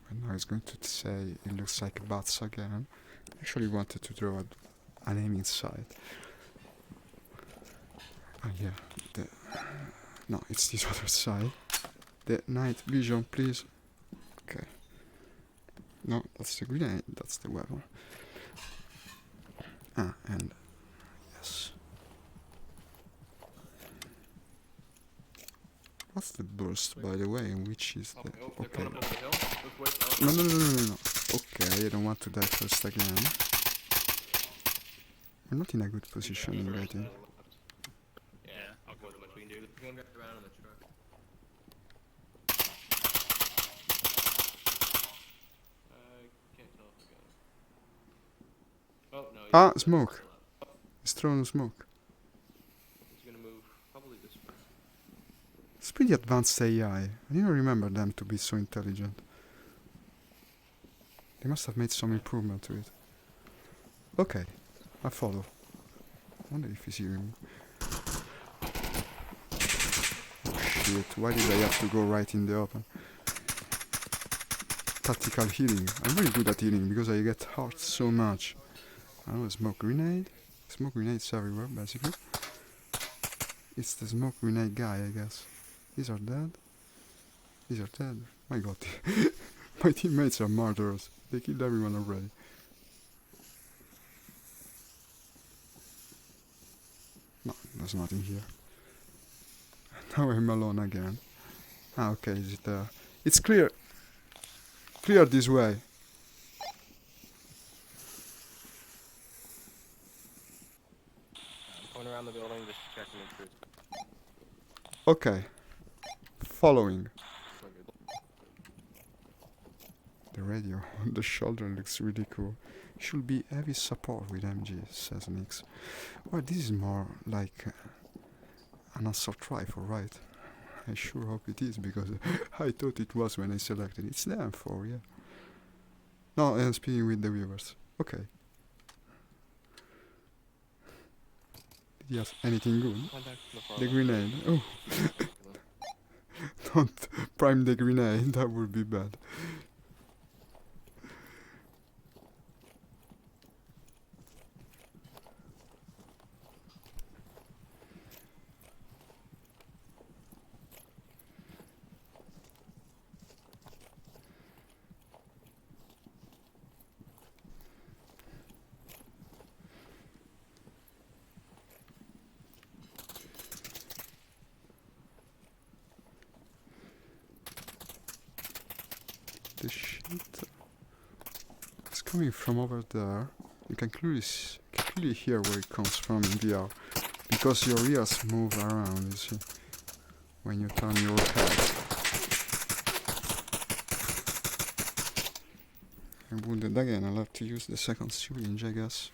And now he's going to say it looks like bats again. I actually wanted to draw an aiming sight. Oh yeah, no, it's this other side. The night vision, please. Okay. No, that's the grenade, that's the weapon. Ah, and yes. What's the burst, by the way, and which is the... Okay. No. Okay, I don't want to die first again. We're not in a good position already. Yeah, I'll go in between, dude. One guy around in the truck. I can't tell if I got him. Oh, no. Ah, smoke. He's throwing smoke. He's gonna move probably this way. It's pretty advanced AI. I didn't remember them to be so intelligent. They must have made some improvement to it. Okay, I follow. I wonder if he's hearing me. Oh shit, why did I have to go right in the open? Tactical healing. I'm very good at healing because I get hurt so much. Oh, smoke grenade. Smoke grenades everywhere, basically. It's the smoke grenade guy, I guess. These are dead. These are dead. My god. My teammates are murderers. They killed everyone already. No, there's nothing here. Now I'm alone again. Ah, okay, is it there? It's clear. Clear this way. I'm going around the building just checking the truth. Okay. Following. The radio on the shoulder looks really cool. Should be heavy support with MG, says Nix. Well, this is more like an assault rifle, right? I sure hope it is, because I thought it was when I selected it. It's the M4, yeah. No, I'm speaking with the viewers. Okay. Did he have anything good? The grenade. Oh. Don't prime the grenade, that would be bad. The shit is coming from over there. You can clearly hear where it comes from in VR, because your ears move around, you see, when you turn your head. I'm wounded again. I'll have to use the second syringe, I guess.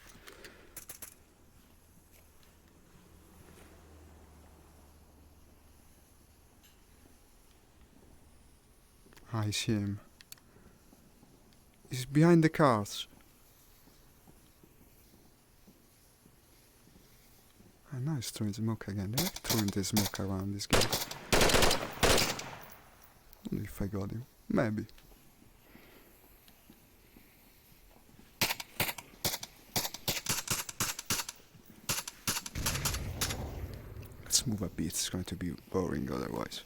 I see him. He's behind the cars. And now he's throwing smoke again. They like throwing the smoke around this guy. I wonder if I got him. Maybe. Let's move a bit. It's going to be boring otherwise.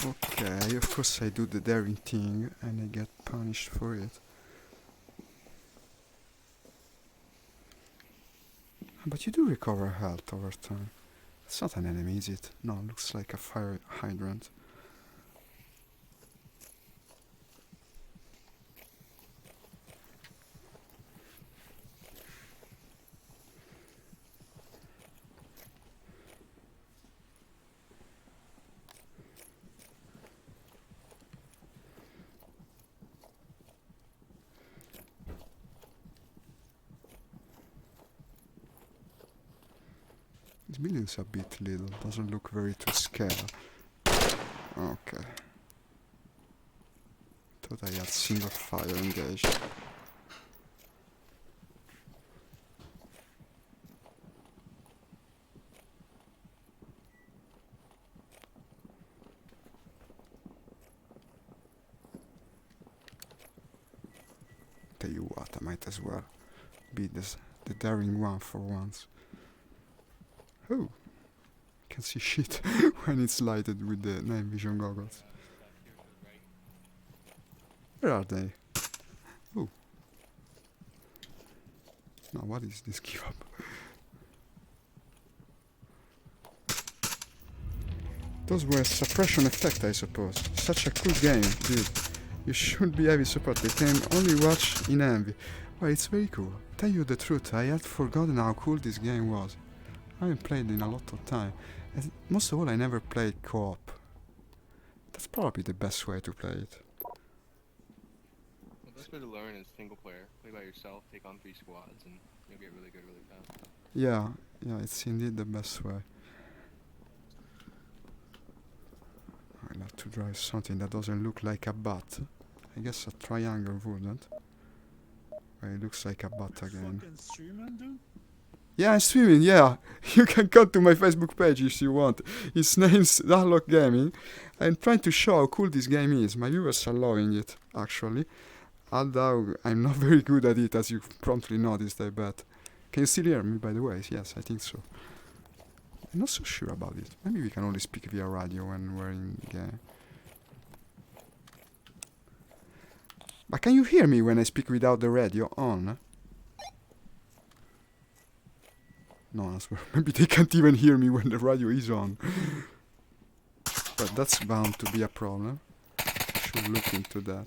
Okay, of course I do the daring thing and I get punished for it. But you do recover health over time. It's not an enemy, is it? No, it looks like a fire hydrant. This building's a bit little, doesn't look very to scale. Okay. Thought I had single fire engaged. Tell you what, I might as well be the daring one for once. Oh, can see shit when it's lighted with the night vision goggles. Where are they? Oh. Now what is this give up? Those were suppression effect, I suppose. Such a cool game, dude. You should be heavy support. I can only watch in envy. Well, it's very cool. Tell you the truth, I had forgotten how cool this game was. I haven't played in a lot of time. And most of all, I never played co-op. That's probably the best way to play it. The best way to learn is single player. Play by yourself, take on 3 squads, and you'll get really good really fast. Yeah, it's indeed the best way. I'd like to drive something that doesn't look like a bat. I guess a triangle wouldn't. But it looks like a bat again. Fucking streaming, dude? Yeah, I'm streaming, yeah. You can come to my Facebook page if you want. His name's Darlock Gaming. I'm trying to show how cool this game is. My viewers are loving it, actually. Although I'm not very good at it, as you promptly noticed, I bet. Can you still hear me, by the way? Yes, I think so. I'm not so sure about it. Maybe we can only speak via radio when we're in the game. But can you hear me when I speak without the radio on? No answer. Maybe they can't even hear me when the radio is on. But that's bound to be a problem. Should look into that.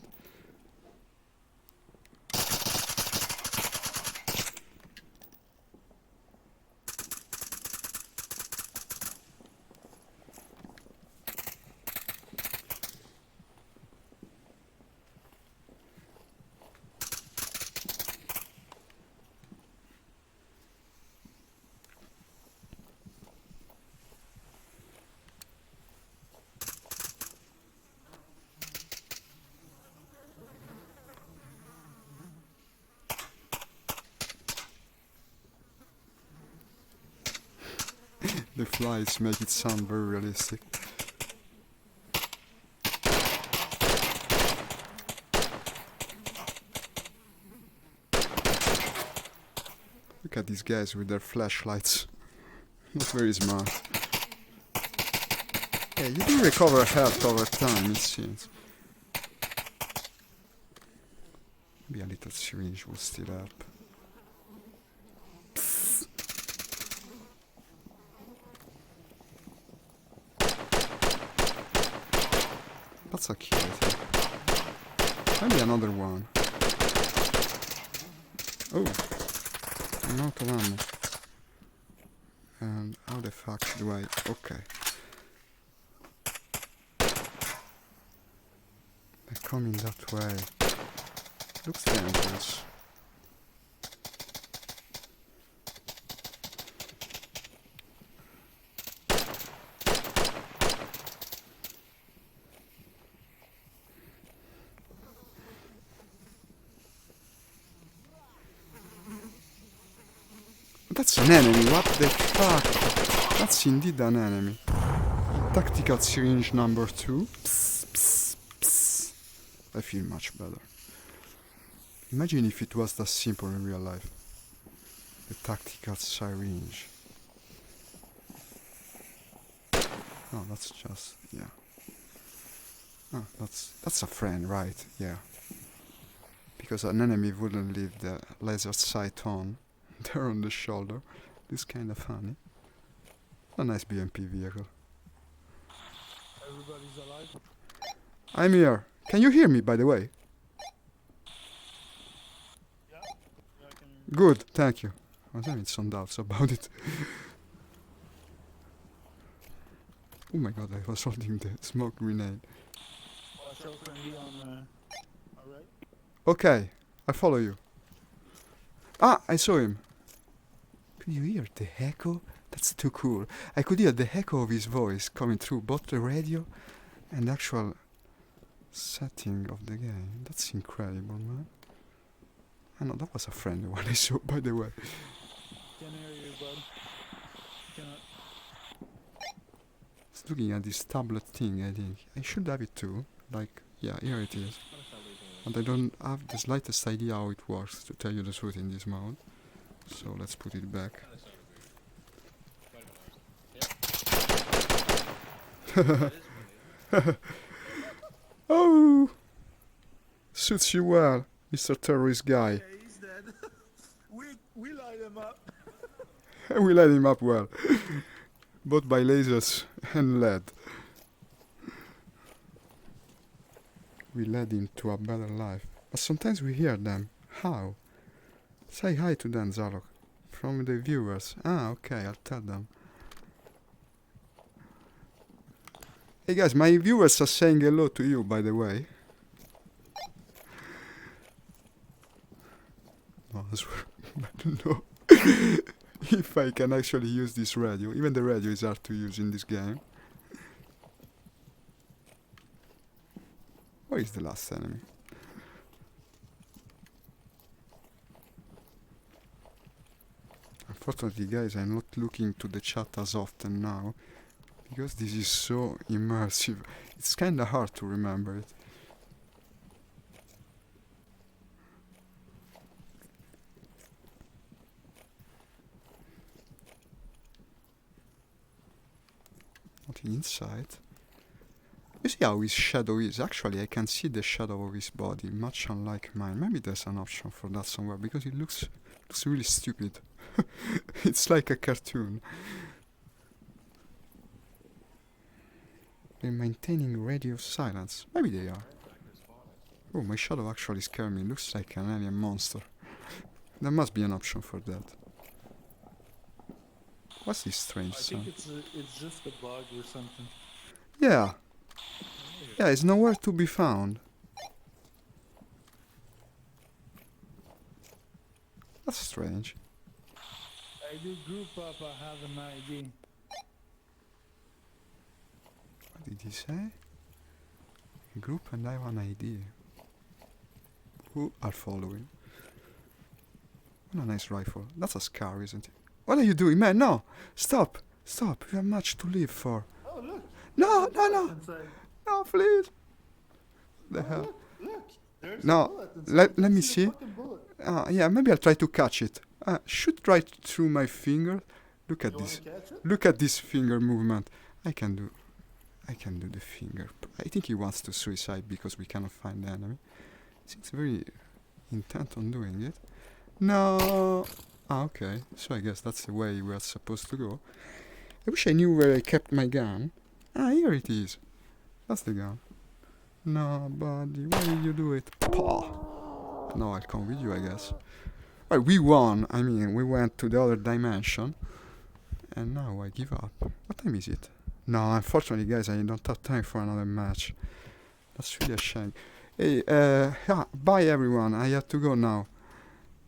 The flies make it sound very realistic. Look at these guys with their flashlights. Not very smart. Yeah, you do recover health over time, it seems. Maybe a little syringe will still help. That's a kill, I think. Maybe another one. Oh, I'm out of ammo. And how the fuck do I... Okay. They're coming that way. Looks dangerous. That's an enemy, what the fuck? That's indeed an enemy. Tactical syringe number 2. Psst, psst, psst. I feel much better. Imagine if it was that simple in real life. The tactical syringe. Oh, that's just, yeah. Oh, that's a friend, right? Yeah. Because an enemy wouldn't leave the laser sight on. There on the shoulder. This kind of funny. A nice BMP vehicle. Everybody's alive. I'm here. Can you hear me, by the way? Yeah, I can. Good, thank you. I was having some doubts about it. Oh my god, I was holding the smoke grenade. Watch out for me on. Alright. Okay, I follow you. Ah, I saw him. Could you hear the echo? That's too cool. I could hear the echo of his voice coming through both the radio and the actual setting of the game. That's incredible, man. I know that was a friendly one I saw, by the way. Can't hear you, bud. Cannot. It's looking at this tablet thing, I think. I should have it too. Like, yeah, here it is. And I don't have the slightest idea how it works, to tell you the truth, in this mode. So let's put it back. Oh! Suits you well, Mr. Terrorist guy. Yeah, he's dead. we light him up. We light him up well. Both by lasers and lead. We led him to a better life. But sometimes we hear them. How? Say hi to them, Zarok. From the viewers. Ah, okay, I'll tell them. Hey guys, my viewers are saying hello to you, by the way. No, I swear, I don't know if I can actually use this radio. Even the radio is hard to use in this game. Where is the last enemy? Unfortunately, guys, I'm not looking to the chat as often now, because this is so immersive. It's kinda hard to remember it. Nothing inside. You see how his shadow is? Actually, I can see the shadow of his body, much unlike mine. Maybe there's an option for that somewhere, because it looks really stupid. It's like a cartoon. They're maintaining radio silence. Maybe they are. Oh, my shadow actually scared me. Looks like an alien monster. There must be an option for that. What's this strange I sound? think it's just a bug or something. Yeah. Yeah, it's nowhere to be found. That's strange. I do group up, I have an ID. What did he say? Group and I have an idea. Who are following? What a nice rifle. That's a scar, isn't it? What are you doing, man? No! Stop! Stop! We have much to live for. Oh, look! No, no, no! Inside. No, please! The hell? Look! There's No, a bullet inside. let me the see. fucking bullet. Yeah, maybe I'll try to catch it. Shoot right through my finger. Look at You this. wanna catch it? Look at this finger movement. I can do the finger. I think he wants to suicide because we cannot find the enemy. He seems very intent on doing it. No. Ah, okay. So I guess that's the way we are supposed to go. I wish I knew where I kept my gun. Ah, here it is. That's the gun. No, buddy, why did you do it? Paw. Now I'll come with you, I guess. Well, we won. I mean, we went to the other dimension. And now I give up. What time is it? No, unfortunately, guys, I don't have time for another match. That's really a shame. Hey, yeah, bye everyone. I have to go now.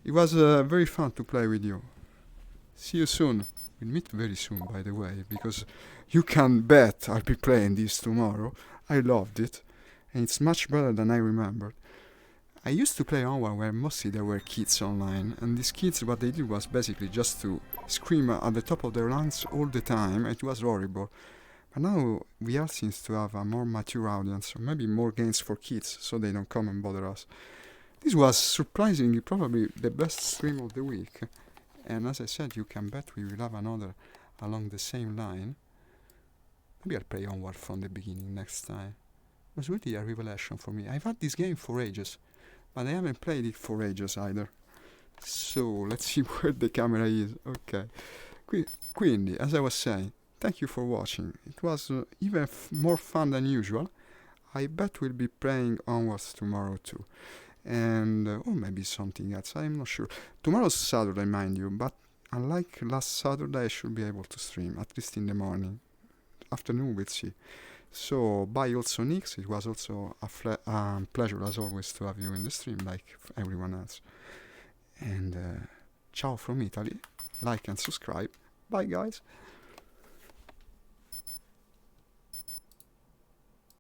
It was very fun to play with you. See you soon. We'll meet very soon, by the way, because you can bet I'll be playing this tomorrow. I loved it, and it's much better than I remembered. I used to play Onward where mostly there were kids online, and these kids, what they did was basically just to scream at the top of their lungs all the time. It was horrible. But now VR seems to have a more mature audience, or maybe more games for kids, so they don't come and bother us. This was surprisingly probably the best stream of the week. And as I said, you can bet we will have another along the same line. Maybe I'll play Onward from the beginning next time. It was really a revelation for me. I've had this game for ages, but I haven't played it for ages either. So, let's see where the camera is. Okay. Quindi, as I was saying, thank you for watching. It was even more fun than usual. I bet we'll be playing Onwards tomorrow too. And, or maybe something else, I'm not sure. Tomorrow's Saturday, mind you, but unlike last Saturday, I should be able to stream, at least in the morning. Afternoon, we'll see. So, bye also, Nix. It was also a pleasure, as always, to have you in the stream, like everyone else. And ciao from Italy. Like and subscribe. Bye, guys.